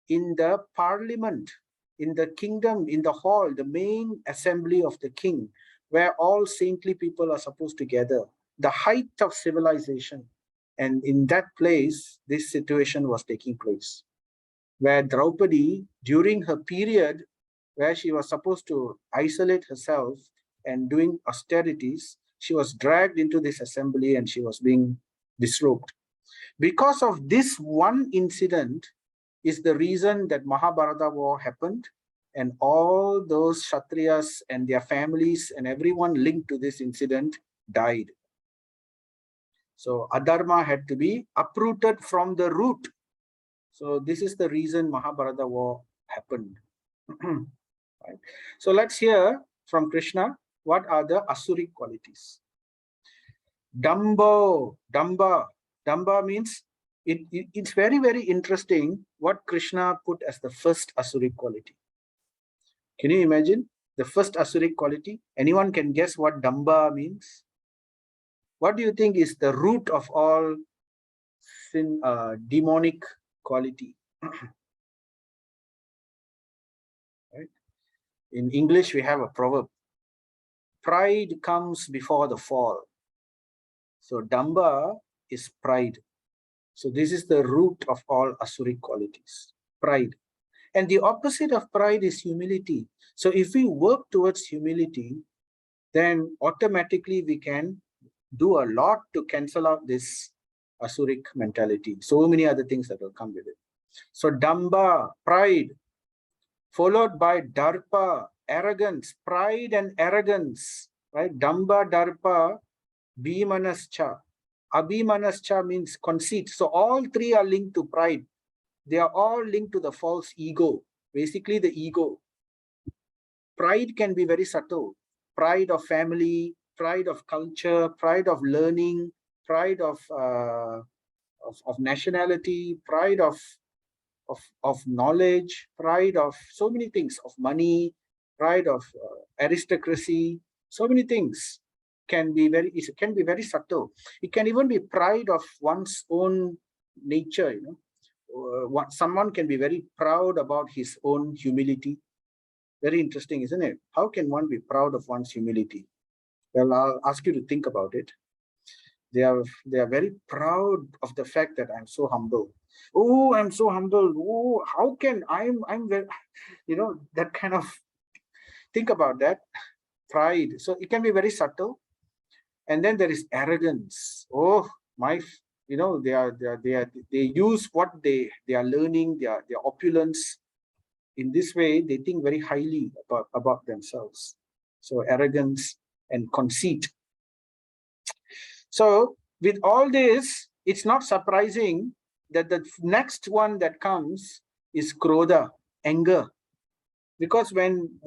in the parliament, in the kingdom, in the hall, the main assembly of the king, where all saintly people are supposed to gather, the height of civilization. And in that place, this situation was taking place, where Draupadi, during her period where she was supposed to isolate herself and doing austerities, she was dragged into this assembly and she was being disrobed. Because of this one incident is the reason that Mahabharata war happened, and all those Kshatriyas and their families and everyone linked to this incident died. So Adharma had to be uprooted from the root. So this is the reason Mahabharata war happened. Right? So let's hear from Krishna, what are the Asuric qualities? Damba means, it's very, very interesting what Krishna put as the first Asuric quality. Can you imagine the first Asuric quality? Anyone can guess what Damba means? What do you think is the root of all sin, demonic quality? Right? In English, we have a proverb: pride comes before the fall. So Damba is pride. So this is the root of all Asuric qualities, pride. And the opposite of pride is humility. So if we work towards humility, then automatically we can do a lot to cancel out this Asuric mentality. So many other things that will come with it. So Damba, pride, followed by Darpa, arrogance, pride and arrogance, right? Damba, Darpa, Bhimanascha. Abhimanascha means conceit. So all three are linked to pride. They are all linked to the false ego, basically the ego. Pride can be very subtle. Pride of family, pride of culture, pride of learning, pride of nationality, pride of knowledge, pride of so many things, of money, pride of aristocracy, so many things it can be very subtle. It can even be pride of one's own nature, you know. Someone can be very proud about his own humility. Very interesting, isn't it? How can one be proud of one's humility? Well, I'll ask you to think about it. They are very proud of the fact that I'm so humble. Oh, I'm so humble. Oh, how can I'm very, you know, that kind of, think about that. Pride. So it can be very subtle. And then there is arrogance. Oh, you know, they use what they are learning, their opulence. In this way, they think very highly about themselves. So arrogance and conceit. So with all this, it's not surprising that the next one that comes is krodha, anger. Because when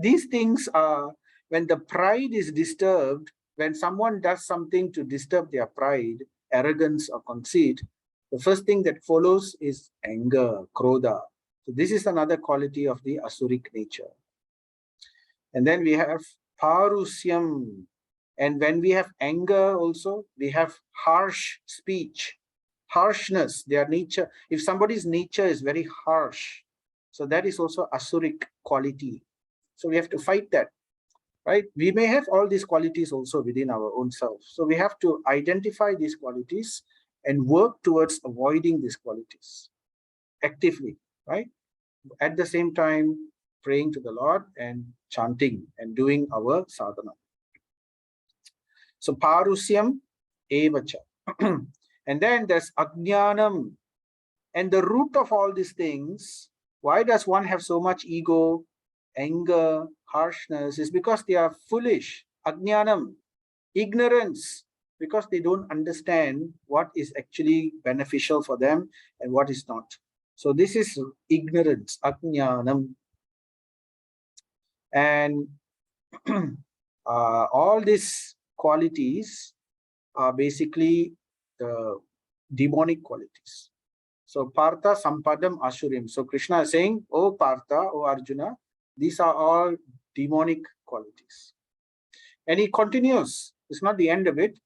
these things are, when the pride is disturbed, when someone does something to disturb their pride, arrogance or conceit, the first thing that follows is anger, krodha. So this is another quality of the Asuric nature. And then we have parusyam. And when we have anger also, we have harsh speech, harshness, their nature. If somebody's nature is very harsh, so that is also Asuric quality. So we have to fight that, right? We may have all these qualities also within our own self. So we have to identify these qualities and work towards avoiding these qualities actively, right? At the same time, praying to the Lord and chanting and doing our sadhana. So parusyam evacha. And then there's ajnanam. And the root of all these things, why does one have so much ego, anger, harshness, is because they are foolish. Ajnanam, ignorance, because they don't understand what is actually beneficial for them and what is not. So this is ignorance, Ajnanam. And all these qualities are basically the demonic qualities. So Partha Sampadam Ashurim. So Krishna is saying, oh Partha, oh Arjuna, these are all demonic qualities. And he continues, it's not the end of it.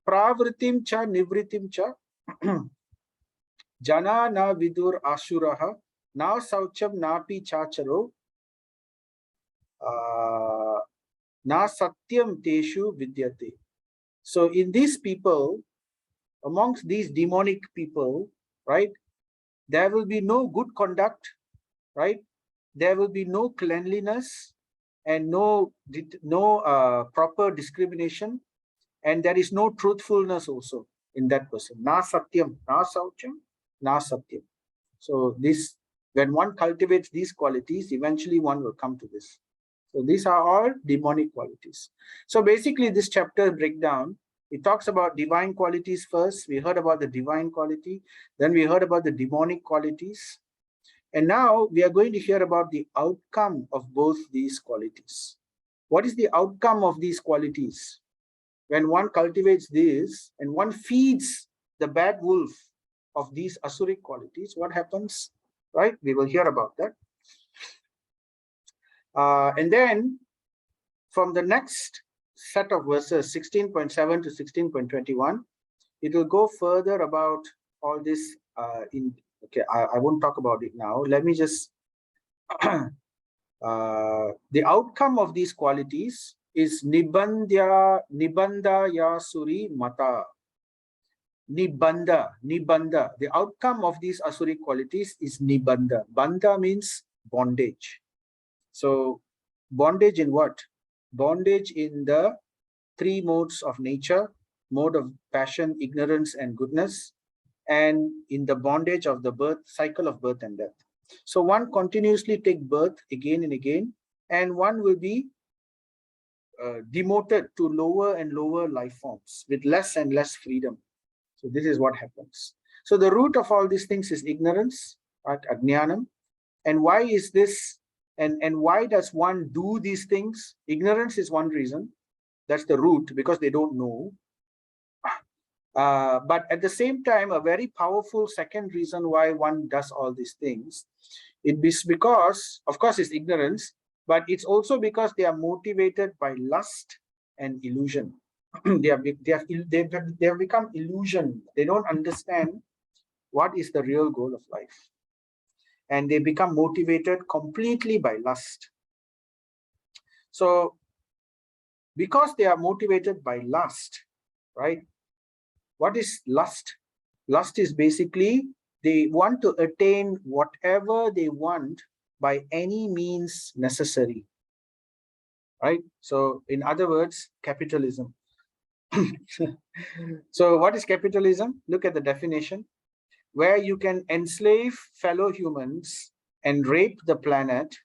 Pravritim cha nivritim cha jana na vidur ashuraha na saucham napi chacharo na satyam teshu vidyate. So in these people, amongst these demonic people, right, there will be no good conduct, right? There will be no cleanliness and no proper discrimination, and there is no truthfulness also in that person. Na satyam, na saucham, na satyam. So this, when one cultivates these qualities, eventually one will come to this. So these are all demonic qualities. So basically this chapter breakdown, it talks about divine qualities first. We heard about the divine quality. Then we heard about the demonic qualities. And now we are going to hear about the outcome of both these qualities. What is the outcome of these qualities? When one cultivates this and one feeds the bad wolf of these asuric qualities, what happens? Right? We will hear about that. And then from the next set of verses, 16.7 to 16.21, it will go further about all this. Okay, I won't talk about it now. Let me just, the outcome of these qualities is Nibandha Yasuri Mata. Nibandha. The outcome of these asuric qualities is Nibandha. Bandha means bondage. So bondage in what? Bondage in the three modes of nature, mode of passion, ignorance, and goodness, and in the bondage of the birth, cycle of birth and death. So one continuously take birth again and again, and one will be demoted to lower and lower life forms with less and less freedom. So this is what happens. So the root of all these things is ignorance, right? Ajnanam. And why is this? And why does one do these things? Ignorance is one reason. That's the root, because they don't know. But at the same time, a very powerful second reason why one does all these things, it is because, of course, it's ignorance, but it's also because they are motivated by lust and illusion. they have become illusion. They don't understand what is the real goal of life. And they become motivated completely by lust. So, because they are motivated by lust, right? What is lust? Lust is basically they want to attain whatever they want by any means necessary, right? So, in other words, capitalism. So, what is capitalism? Look at the definition. Where you can enslave fellow humans and rape the planet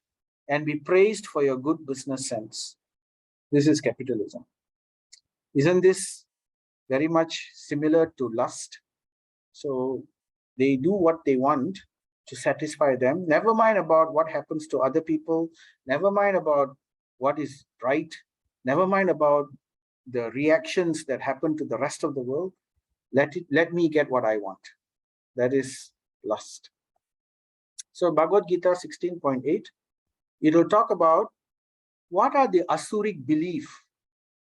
and be praised for your good business sense. This is capitalism. Isn't this very much similar to lust? So they do what they want to satisfy them. Never mind about what happens to other people. Never mind about what is right. Never mind about the reactions that happen to the rest of the world. Let me get what I want. That is lust. So Bhagavad Gita 16.8, it will talk about what are the asuric belief.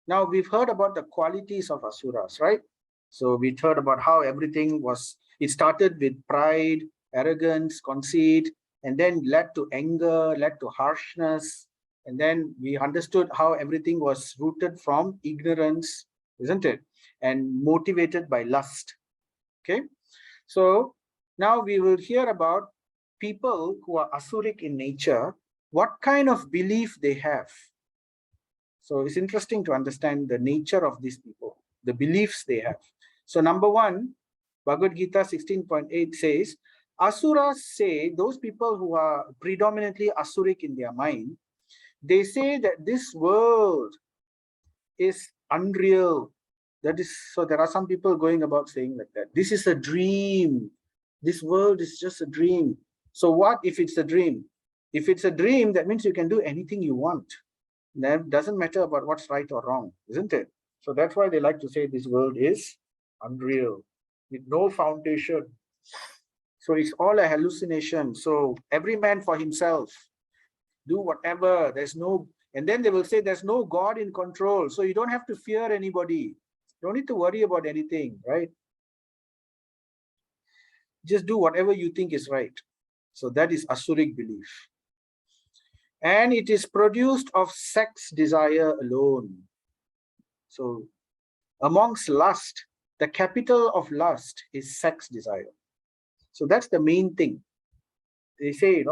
Now we've heard about the qualities of asuras, right? So we heard about how everything was, it started with pride, arrogance, conceit, and then led to anger, led to harshness. And then we understood how everything was rooted from ignorance, isn't it? And motivated by lust. Okay. So now we will hear about people who are asuric in nature, what kind of belief they have. So it's interesting to understand the nature of these people, the beliefs they have. So number one, Bhagavad Gita 16.8 says, Asuras say, those people who are predominantly asuric in their mind, they say that this world is unreal. That is, so there are some people going about saying like that. This is a dream. This world is just a dream. So what if it's a dream? If it's a dream, that means you can do anything you want. That doesn't matter about what's right or wrong, isn't it? So that's why they like to say this world is unreal, with no foundation. So it's all a hallucination. So every man for himself, do whatever. There's no, and then they will say there's no God in control. So you don't have to fear anybody. You don't need to worry about anything, right? Just do whatever you think is right. So that is Asuric belief. And it is produced of sex desire alone. So amongst lust, the capital of lust is sex desire. So that's the main thing. They say,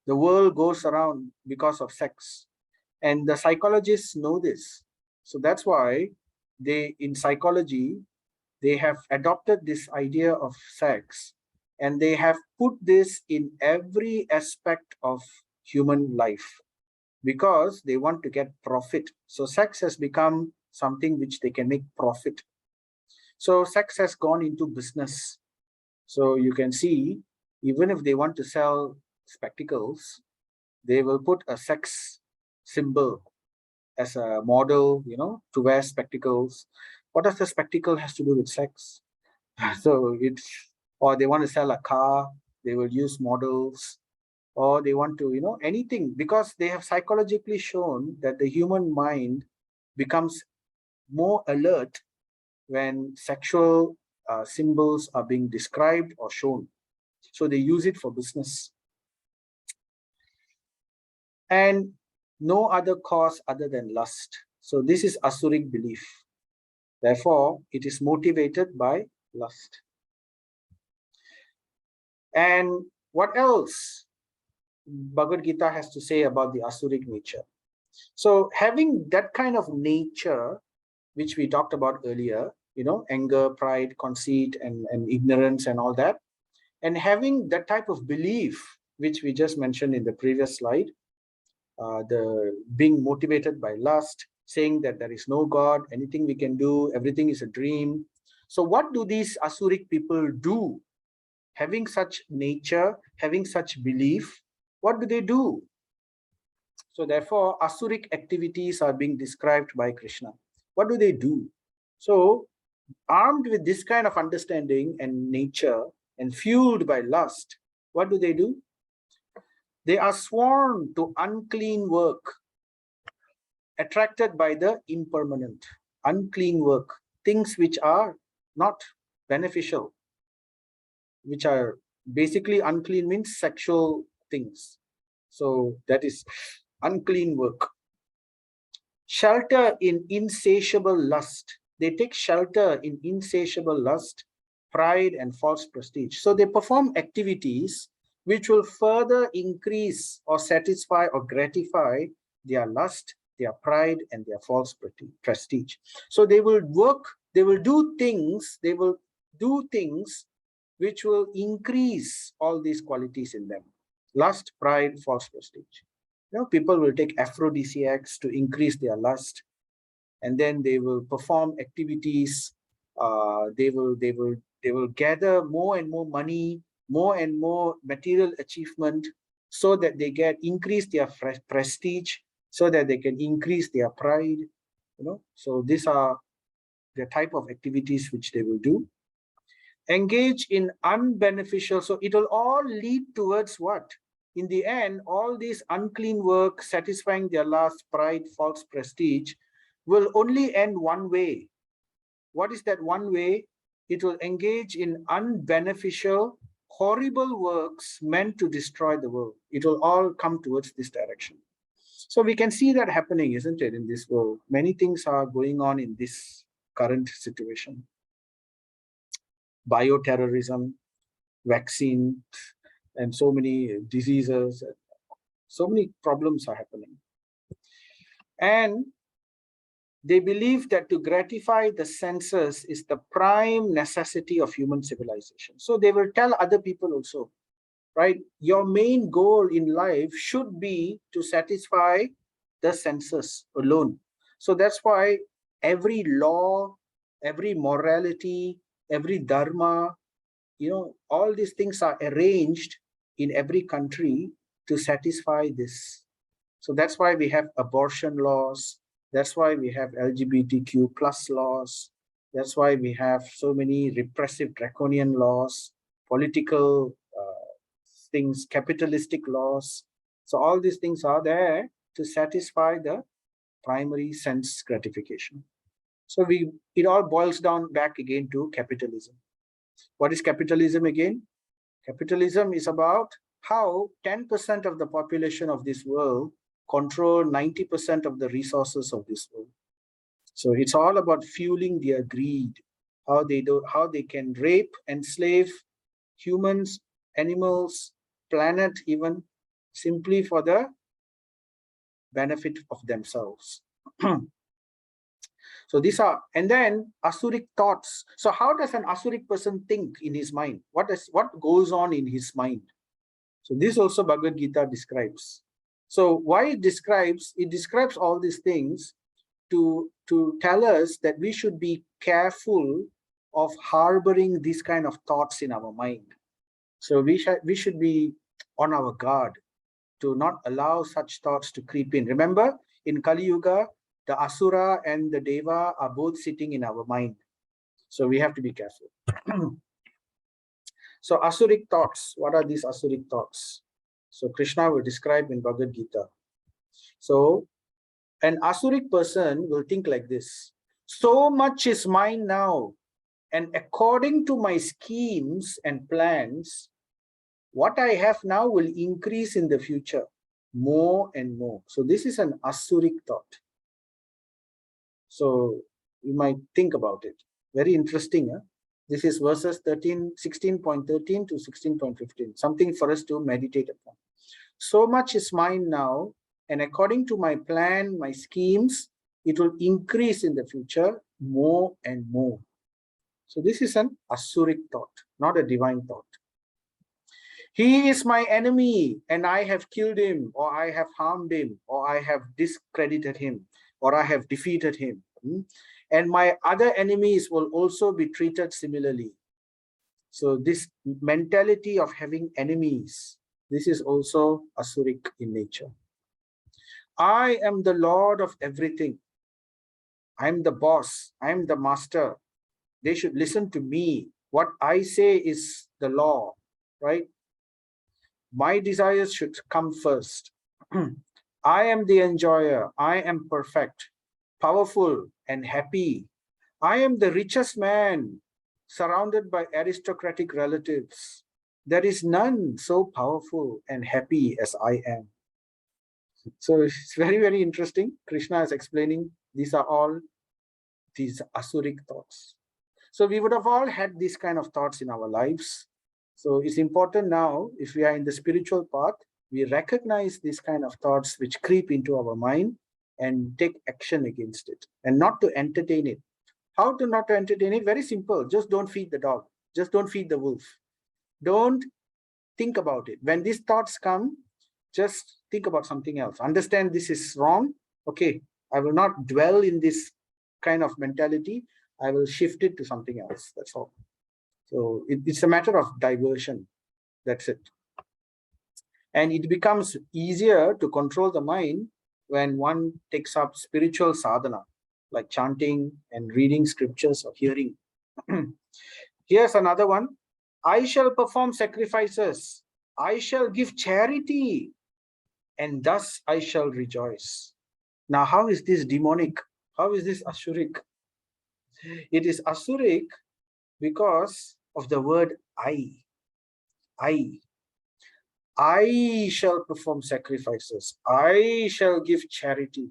the world goes around because of sex. And the psychologists know this. So that's why in psychology, they have adopted this idea of sex, and they have put this in every aspect of human life because they want to get profit. So sex has become something which they can make profit. So sex has gone into business. So you can see, even if they want to sell spectacles, they will put a sex symbol as a model, to wear spectacles. What does the spectacle has to do with sex? So or they want to sell a car, they will use models, or they want to, anything, because they have psychologically shown that the human mind becomes more alert when sexual symbols are being described or shown. So they use it for business. And no other cause other than lust. So this is Asuric belief. Therefore, it is motivated by lust. And what else Bhagavad Gita has to say about the Asuric nature? So having that kind of nature, which we talked about earlier, anger, pride, conceit, and ignorance and all that, and having that type of belief, which we just mentioned in the previous slide, the being motivated by lust, saying that there is no God, anything we can do, everything is a dream. So what do these Asuric people do? Having such nature, having such belief, what do they do? So therefore, Asuric activities are being described by Krishna. What do they do? So armed with this kind of understanding and nature and fueled by lust, what do? They are sworn to unclean work, attracted by the impermanent, unclean work, things which are not beneficial, which are basically unclean means sexual things. So that is unclean work. Shelter in insatiable lust. They take shelter in insatiable lust, pride, and false prestige. So they perform activities which will further increase or satisfy or gratify their lust, their pride, and their false prestige. So they will do things which will increase all these qualities in them: lust, pride, false prestige. People will take aphrodisiacs to increase their lust, and then they will perform activities. They will gather more and more money, more and more material achievement, so that they increase their prestige, so that they can increase their pride. So these are the type of activities which they will do. Engage in unbeneficial. So it will all lead towards what? In the end, all these unclean work, satisfying their lust, pride, false prestige, will only end one way. What is that one way? It will engage in unbeneficial, horrible works meant to destroy the world. It will all come towards this direction. So we can see that happening, isn't it, in this world? Many things are going on in this current situation. Bioterrorism, vaccine, and so many diseases, so many problems are happening. And they believe that to gratify the senses is the prime necessity of human civilization. So they will tell other people also, right? Your main goal in life should be to satisfy the senses alone. So that's why every law, every morality, every dharma, all these things are arranged in every country to satisfy this. So that's why we have abortion laws. That's why we have LGBTQ plus laws. That's why we have so many repressive draconian laws, political things, capitalistic laws. So all these things are there to satisfy the primary sense gratification. So it all boils down back again to capitalism. What is capitalism again? Capitalism is about how 10% of the population of this world control 90% of the resources of this world. So it's all about fueling their greed, how they can rape, enslave humans, animals, planet even, simply for the benefit of themselves. So these are, and then asuric thoughts. So how does an asuric person think in his mind? What goes on in his mind? So this also Bhagavad Gita describes. So why it describes all these things to tell us that we should be careful of harboring these kind of thoughts in our mind. So we should be on our guard to not allow such thoughts to creep in. Remember, in Kali Yuga, the Asura and the Deva are both sitting in our mind. So we have to be careful. So Asuric thoughts, what are these Asuric thoughts? So Krishna will describe in Bhagavad Gita. So an Asuric person will think like this: so much is mine now, and according to my schemes and plans, what I have now will increase in the future more and more. So this is an Asuric thought. So you might think about it. Very interesting. Huh? This is verses 16.13 to 16.15. Something for us to meditate upon. So much is mine now, and according to my plan, my schemes, it will increase in the future more and more. So this is an Asuric thought, not a divine thought. He is my enemy, and I have killed him, or I have harmed him, or I have discredited him, or I have defeated him. And my other enemies will also be treated similarly. So this mentality of having enemies, this is also Asuric in nature. I am the Lord of everything. I'm the boss. I'm the master. They should listen to me. What I say is the law, right? My desires should come first. I am the enjoyer. I am perfect, powerful, and happy. I am the richest man, surrounded by aristocratic relatives. There is none so powerful and happy as I am. So it's very, very interesting. Krishna is explaining these are all these Asuric thoughts. So we would have all had these kind of thoughts in our lives. So it's important now, if we are in the spiritual path, we recognize these kind of thoughts which creep into our mind and take action against it and not to entertain it. How to not to entertain it? Very simple. Just don't feed the dog. Just don't feed the wolf. Don't think about it. When these thoughts come, just think about something else. Understand this is wrong. Okay, I will not dwell in this kind of mentality. I will shift it to something else. That's all. So it's a matter of diversion. That's it. And it becomes easier to control the mind when one takes up spiritual sadhana, like chanting and reading scriptures or hearing. Here's another one. I shall perform sacrifices. I shall give charity, and thus I shall rejoice. Now, how is this demonic? How is this Asuric? It is Asuric because of the word I. I shall perform sacrifices. I shall give charity.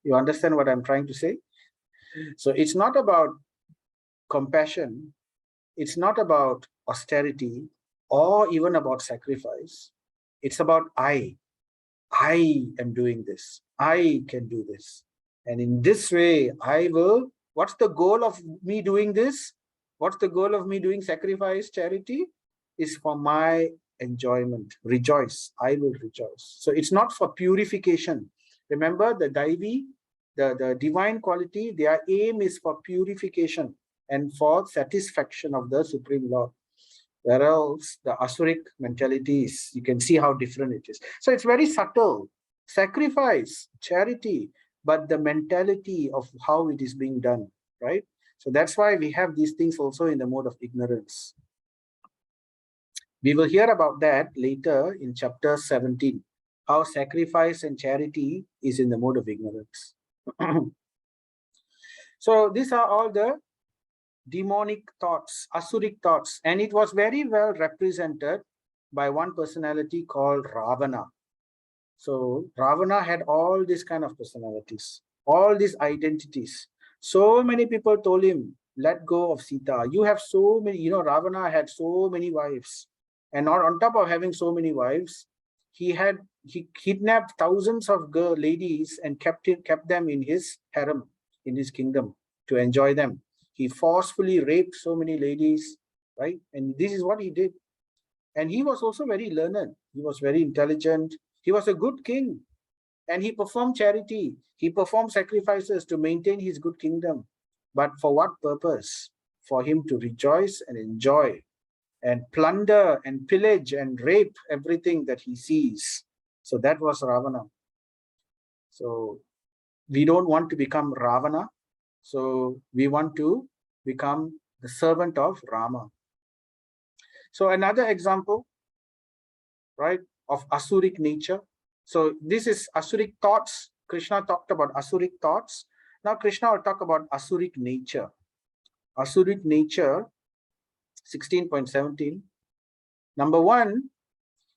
You understand what I'm trying to say? So it's not about compassion. It's not about austerity or even about sacrifice. It's about I. I am doing this. I can do this. And in this way, I will. What's the goal of me doing this? What's the goal of me doing sacrifice, charity? Is for my enjoyment. Rejoice. I will rejoice. So it's not for purification. Remember the Daivi, the divine quality, their aim is for purification and for satisfaction of the Supreme Lord. Whereas the Asuric mentality is, you can see how different it is. So it's very subtle. Sacrifice, charity, but the mentality of how it is being done, right? So that's why we have these things also in the mode of ignorance. We will hear about that later in chapter 17, how sacrifice and charity is in the mode of ignorance. So these are all the demonic thoughts, Asuric thoughts, and it was very well represented by one personality called Ravana. So Ravana had all these kind of personalities, all these identities. So many people told him, let go of Sita. You have so many, Ravana had so many wives. And not on top of having so many wives, he kidnapped thousands of ladies and kept them in his harem, in his kingdom, to enjoy them. He forcefully raped so many ladies, right? And this is what he did. And he was also very learned. He was very intelligent. He was a good king. And he performed charity. He performed sacrifices to maintain his good kingdom. But for what purpose? For him to rejoice and enjoy and plunder and pillage and rape everything that he sees. So that was Ravana. So we don't want to become Ravana. So we want to become the servant of Rama. So another example, right, of Asuric nature. So this is Asuric thoughts. Krishna talked about Asuric thoughts. Now Krishna will talk about Asuric nature. Asuric nature, 16.17. Number one,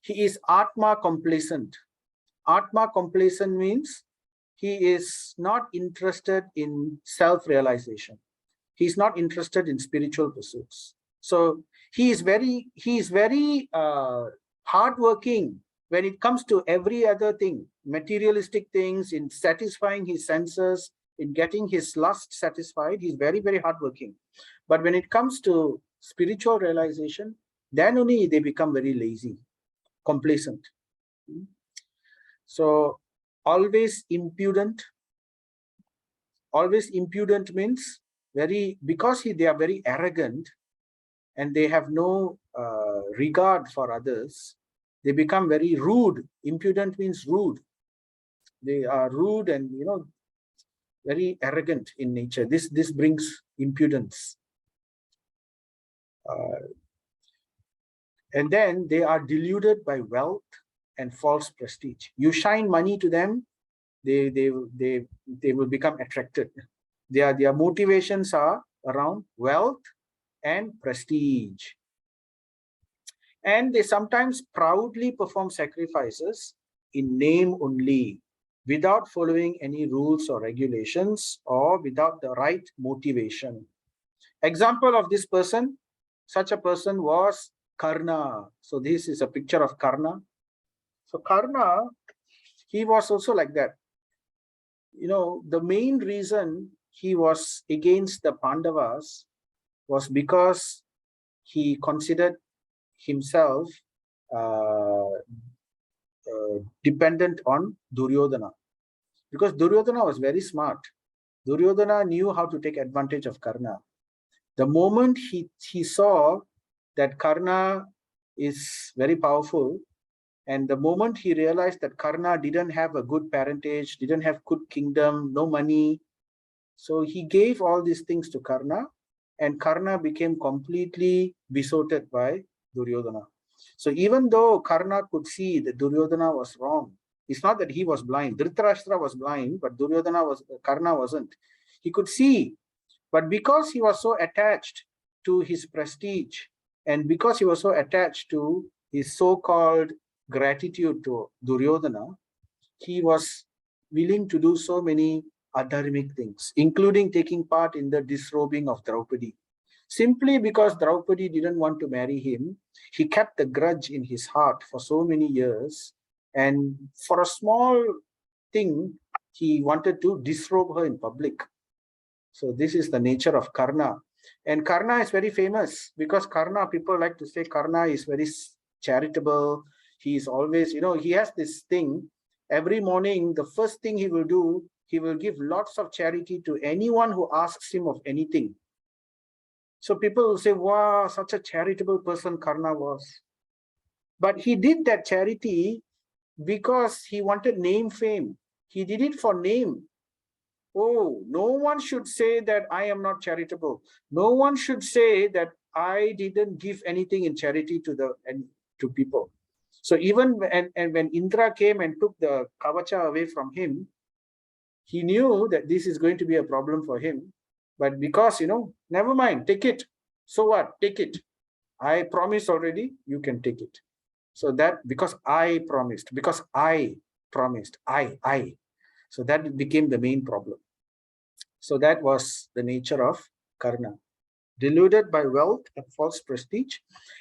he is Atma complacent. Atma complacent means he is not interested in self-realization. He is not interested in spiritual pursuits. So he is very hardworking when it comes to every other thing, materialistic things, in satisfying his senses, in getting his lust satisfied. He's very, very hardworking. But when it comes to spiritual realization, then only they become very lazy, complacent. So always impudent. Always impudent means because they are very arrogant and they have no regard for others, they become very rude. Impudent means rude. They are rude and very arrogant in nature. This brings impudence. And then they are deluded by wealth and false prestige. You shine money to them, they will become attracted. Their motivations are around wealth and prestige. And they sometimes proudly perform sacrifices in name only, without following any rules or regulations or without the right motivation. Example of this person, such a person was Karna. So this is a picture of Karna. So Karna, he was also like that. The main reason he was against the Pandavas was because he considered himself dependent on Duryodhana. Because Duryodhana was very smart. Duryodhana knew how to take advantage of Karna. The moment he saw that Karna is very powerful, and the moment he realized that Karna didn't have a good parentage, didn't have good kingdom, no money, so he gave all these things to Karna, and Karna became completely besotted by Duryodhana. So even though Karna could see that Duryodhana was wrong, it's not that he was blind. Dhritarashtra was blind, but Karna wasn't. He could see, but because he was so attached to his prestige, and because he was so attached to his so-called gratitude to Duryodhana, he was willing to do so many adharmic things, including taking part in the disrobing of Draupadi. Simply because Draupadi didn't want to marry him, he kept the grudge in his heart for so many years, and for a small thing, he wanted to disrobe her in public. So this is the nature of Karna. And Karna is very famous because Karna, people like to say Karna is very charitable. He is always, he has this thing. Every morning, the first thing he will do, he will give lots of charity to anyone who asks him of anything. So people will say, wow, such a charitable person Karna was. But he did that charity because he wanted name, fame. He did it for name. Oh, no one should say that I am not charitable. No one should say that I didn't give anything in charity to people. So even when Indra came and took the kavacha away from him, he knew that this is going to be a problem for him. But because, never mind, take it. So what? Take it. I promised already, you can take it. So that because I promised, I. So that became the main problem. So that was the nature of Karna. Deluded by wealth and false prestige.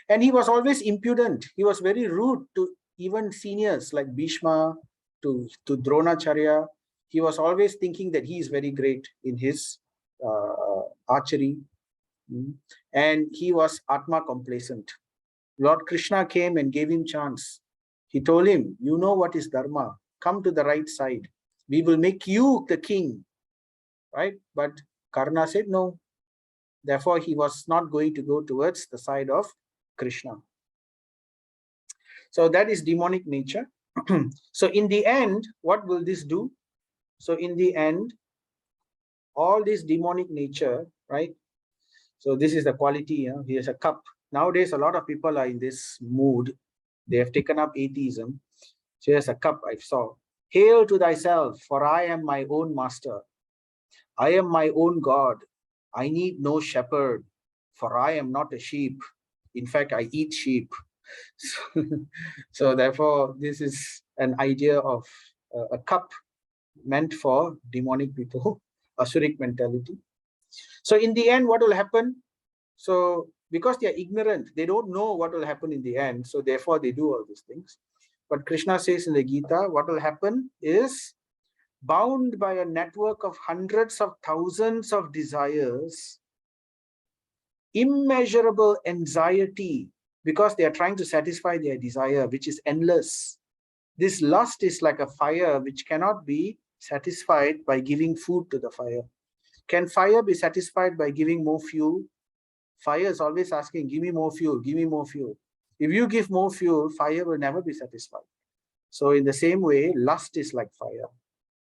And he was always impudent. He was very rude to even seniors like Bhishma, to Dronacharya. He was always thinking that he is very great in his archery. And he was Atma complacent. Lord Krishna came and gave him chance. He told him, you know what is Dharma. Come to the right side. We will make you the king. Right? But Karna said no. Therefore, he was not going to go towards the side of Krishna. So that is demonic nature. So in the end, what will this do? So in the end, all this demonic nature, right? So this is the quality. Here's a cup. Nowadays, a lot of people are in this mood. They have taken up atheism. So here's a cup I saw. Hail to thyself, for I am my own master. I am my own God. I need no shepherd, for I am not a sheep. In fact, I eat sheep. So therefore, this is an idea of a cup meant for demonic people, Asuric mentality. So in the end, what will happen? So because they are ignorant, they don't know what will happen in the end. So therefore, they do all these things. But Krishna says in the Gita, what will happen is, bound by a network of hundreds of thousands of desires, immeasurable anxiety, because they are trying to satisfy their desire, which is endless. This lust is like a fire which cannot be satisfied by giving food to the fire. Can fire be satisfied by giving more fuel? Fire is always asking, give me more fuel, give me more fuel. If you give more fuel, fire will never be satisfied. So in the same way, lust is like fire.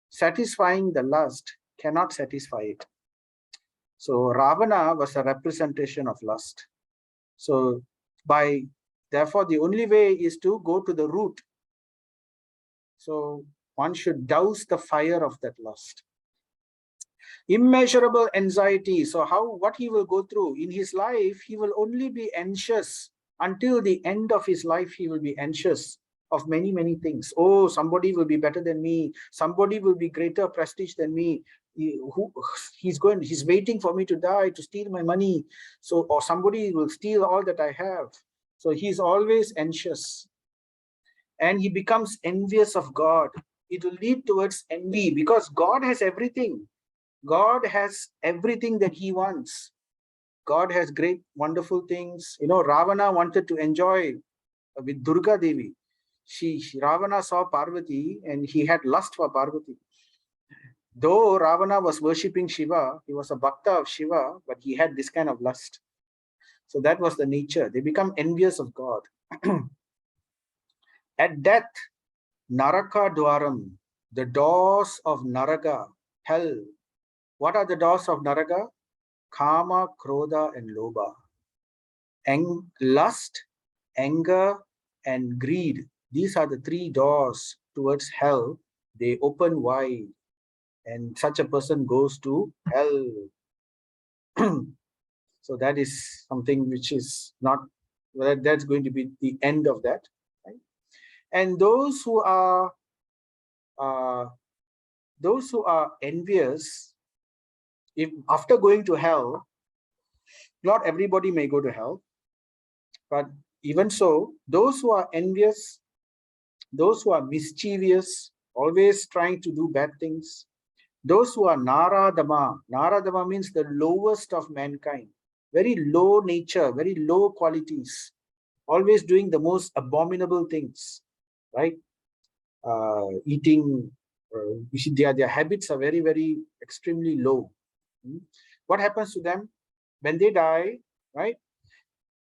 Satisfying the lust cannot satisfy it. So Ravana was a representation of lust. So therefore, the only way is to go to the root. So one should douse the fire of that lust. Immeasurable anxiety. So what he will go through in his life, he will only be anxious until the end of his life. He will be anxious of many, many things. Oh, somebody will be better than me. Somebody will be greater prestige than me. He's waiting for me to die to steal my money. So, or somebody will steal all that I have. So he's always anxious. And he becomes envious of God. It will lead towards envy because God has everything. God has everything that he wants. God has great, wonderful things. Ravana wanted to enjoy with Durga Devi. Ravana saw Parvati and he had lust for Parvati. Though Ravana was worshipping Shiva, he was a bhakta of Shiva, but he had this kind of lust. So that was the nature. They become envious of God. At death, Naraka Dwaram, the doors of Naraga, hell. What are the doors of Naraga? Kama, Krodha, and Lobha. Lust, anger, and greed. These are the three doors towards hell. They open wide, and such a person goes to hell. So that is something which is not, that's going to be the end of that. Right? And those who are envious, if after going to hell, not everybody may go to hell, but even so, those who are envious, those who are mischievous, always trying to do bad things, those who are Naradama means the lowest of mankind, very low nature, very low qualities, always doing the most abominable things, right? Eating you see, their habits are very, very extremely low. What happens to them when they die, right?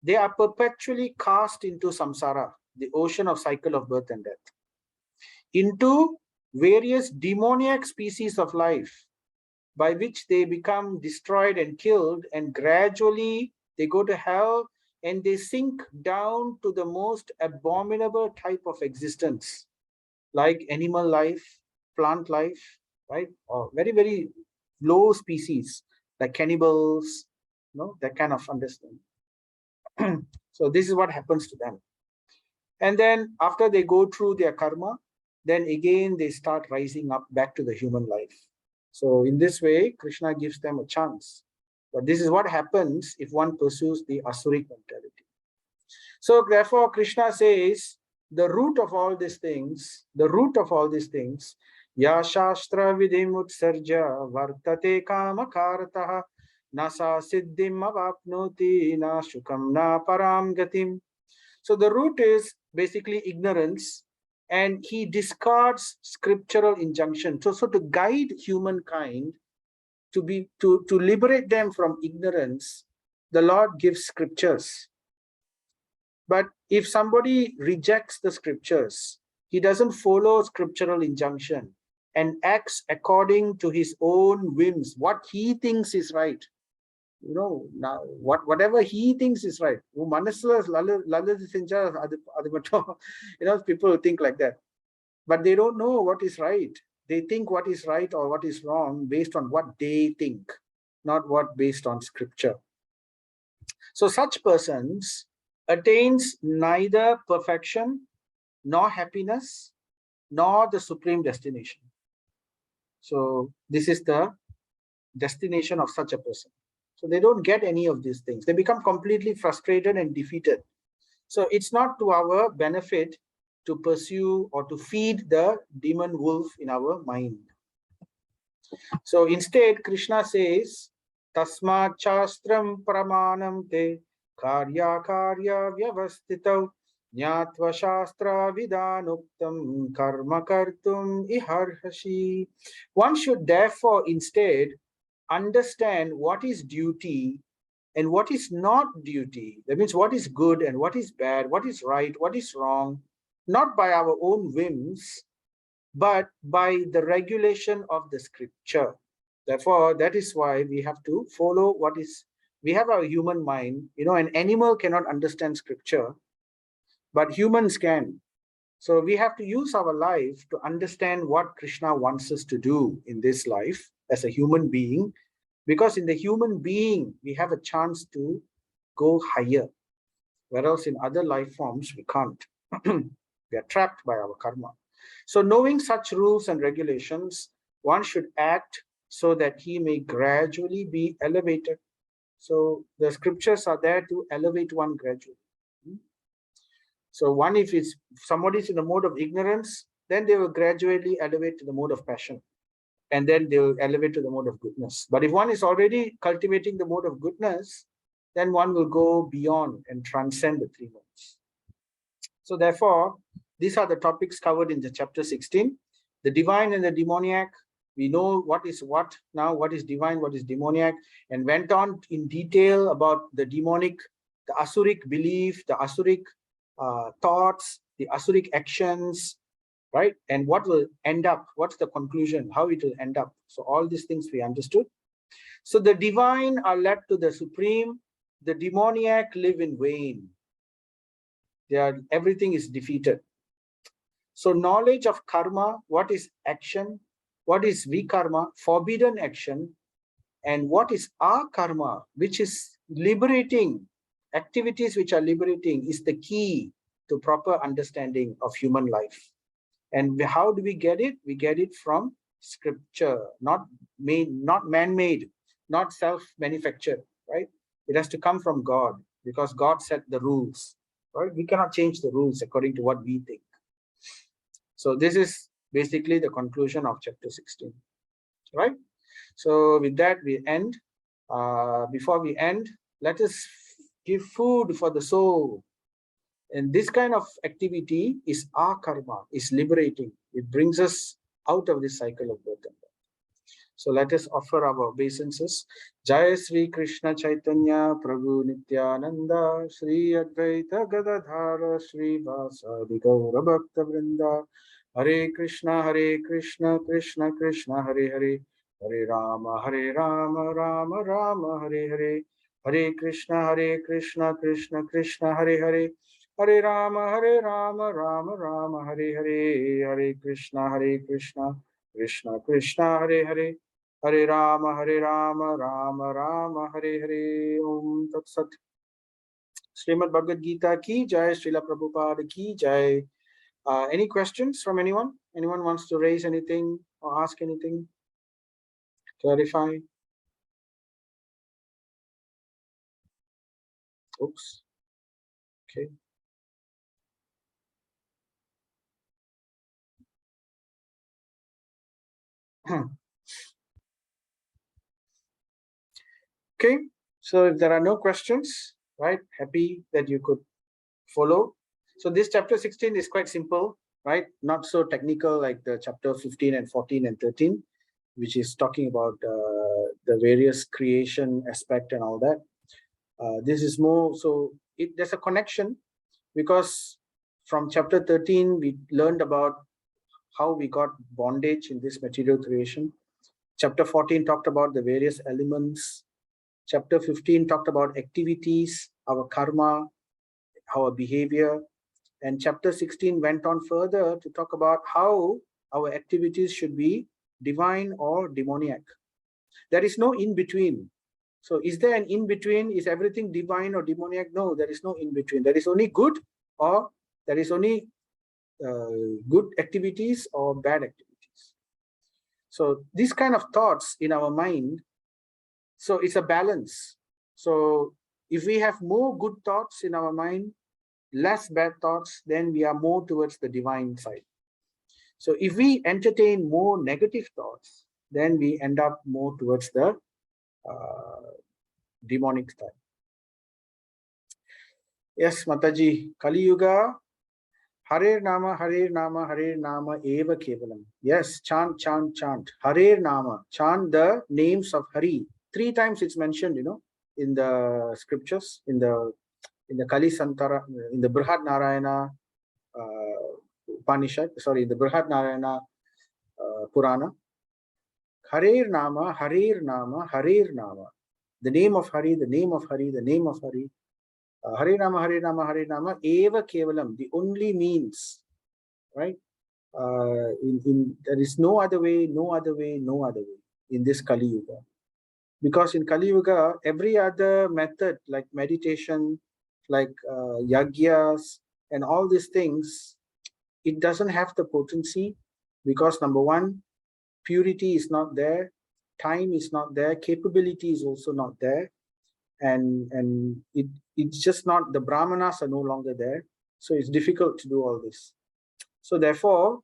They are perpetually cast into samsara, the ocean of cycle of birth and death, into various demoniac species of life, by which they become destroyed and killed, and gradually they go to hell and they sink down to the most abominable type of existence, like animal life, plant life, right? Or very, very low species, like cannibals, that kind of understanding. So this is what happens to them. And then after they go through their karma, then again they start rising up back to the human life. So in this way, Krishna gives them a chance. But this is what happens if one pursues the Asuric mentality. So therefore, Krishna says, the root of all these things, ya shastra vidimut sarja vartate kama karataha nasa siddhim avapnoti na shukam na param gatim. So the root is basically ignorance, and he discards scriptural injunction. So to guide humankind, to liberate them from ignorance, the Lord gives scriptures. But if somebody rejects the scriptures, he doesn't follow scriptural injunction and acts according to his own whims, what he thinks is right. Now whatever he thinks is right. People think like that. But they don't know what is right. They think what is right or what is wrong based on what they think, not what based on scripture. So such persons attains neither perfection, nor happiness, nor the supreme destination. So this is the destination of such a person. So they don't get any of these things. They become completely frustrated and defeated. So it's not to our benefit to pursue or to feed the demon wolf in our mind. So instead, Krishna says, Tasmat Shastram Pramanam Te Karya Karya Vyavastitav Jnatva Shastra Vidanuktam Karma Kartum Iharhashi. One should therefore instead understand what is duty and what is not duty. That means what is good and what is bad, what is right, what is wrong, not by our own whims, but by the regulation of the scripture. Therefore, that is why we have to follow what is, we have our human mind. An animal cannot understand scripture, but humans can. So we have to use our life to understand what Krishna wants us to do in this life as a human being, because in the human being, we have a chance to go higher, whereas in other life forms, we can't. We are trapped by our karma. So knowing such rules and regulations, one should act so that he may gradually be elevated. So the scriptures are there to elevate one gradually. So one, if somebody is in the mode of ignorance, then they will gradually elevate to the mode of passion. And then they will elevate to the mode of goodness. But if one is already cultivating the mode of goodness, then one will go beyond and transcend the three modes. So therefore, these are the topics covered in the chapter 16. The divine and the demoniac. We know what is what now, what is divine, what is demoniac, and went on in detail about the demonic, the Asuric belief, the Asuric thoughts, the Asuric actions, right? And what will end up, what's the conclusion, how it will end up. So all these things we understood. So the divine are led to the supreme, the demoniac live in vain. Everything is defeated. So knowledge of karma, what is action, what is vikarma, forbidden action, and what is akarma, which is liberating, activities which are liberating, is the key to proper understanding of human life. And how do we get it? We get it from scripture, not man-made, not self-manufactured, right? It has to come from God, because God set the rules, right? We cannot change the rules according to what we think. So this is basically the conclusion of chapter 16, right? So with that, we end. Before we end, let us give food for the soul. And this kind of activity is our karma, is liberating. It brings us out of this cycle of birth and death. So let us offer our obeisances. Jai Sri Krishna Chaitanya Prabhu Nityananda Sri Advaita Gadadhara Sri Vasadi Gaura Bhakta Vrinda Hare Krishna Krishna Krishna Hare Hare Hare Rama Rama Rama Hare Hare Hare Krishna Krishna Krishna Hare Hare Hare Rama Rama Rama Hare Hare Hare Krishna Krishna Krishna Hare Hare Hare Rama Rama Rama Hare Hare. Om Tat Sat. Srimad Bhagavad Gita ki jai, Srila Prabhupada ki jai. Any questions from anyone? Anyone wants to raise anything or ask anything? Clarify? Oops. Okay. Okay. So if there are no questions, right? Happy that you could follow. So this chapter 16 is quite simple, right? Not so technical like the chapter 15 and 14 and 13, which is talking about the various creation aspect and all that. This is more, so there's a connection, because from chapter 13, we learned about how we got bondage in this material creation. Chapter 14 talked about the various elements. Chapter 15 talked about activities, our karma, our behavior. And chapter 16 went on further to talk about how our activities should be divine or demoniac. There is no in-between. So is there an in-between? Is everything divine or demoniac? No, there is no in-between. There is only good, or there is only good activities or bad activities. So these kind of thoughts in our mind, so it's a balance. So if we have more good thoughts in our mind, less bad thoughts, then we are more towards the divine side. So if we entertain more negative thoughts, then we end up more towards the demonic side. Yes, Mataji, Kali Yuga, Hare Nama Eva Kevalam. Yes, chant. Hare Nama, chant the names of Hari. 3 times it's mentioned, in the scriptures, in the Kali Santara, in the Brihad Narayana Upanishad, the Brihad Narayana Purana. Hare Nama. The name of Hari, the name of Hari. Hare Nama, Eva Kevalam, the only means, right? There is no other way in this Kali Yuga. Because in Kali Yuga, every other method like meditation, like yagyas and all these things, it doesn't have the potency, because number one, purity is not there, time is not there, capability is also not there, and it's just not, the brahmanas are no longer there, so it's difficult to do all this. So therefore,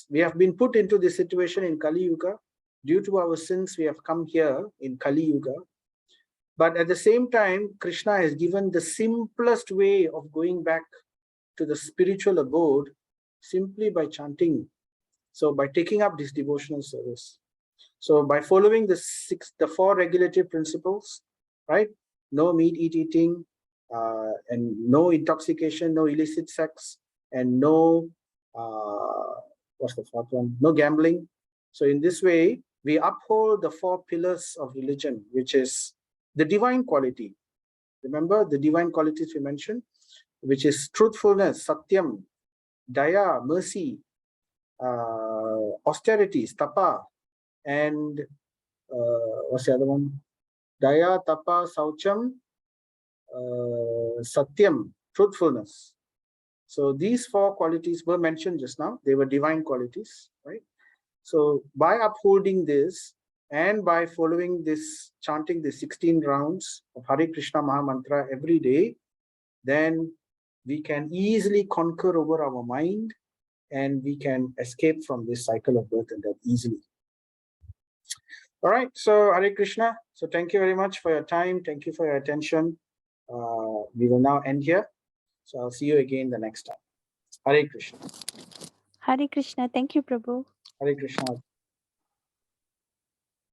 we have been put into this situation in Kali Yuga. Due to our sins, we have come here in Kali Yuga. But at the same time, Krishna has given the simplest way of going back to the spiritual abode, simply by chanting. So by taking up this devotional service. So by following the 4 regulatory principles, right? No meat eating, and no intoxication, no illicit sex, and no, what's the 4th one? No gambling. So in this way, we uphold the 4 pillars of religion, which is the divine quality. Remember the divine qualities we mentioned, which is truthfulness, satyam, daya, mercy, austerity, tapa, and what's the other one? Daya, tapa, saucham, satyam, truthfulness. So these 4 qualities were mentioned just now. They were divine qualities, right? So by upholding this and by following this, chanting the 16 rounds of Hare Krishna Maha Mantra every day, then we can easily conquer over our mind, and we can escape from this cycle of birth and death easily. All right, so Hare Krishna. So thank you very much for your time. Thank you for your attention. We will now end here. So I'll see you again the next time. Hare Krishna. Hare Krishna. Thank you, Prabhu. Hare Krishna.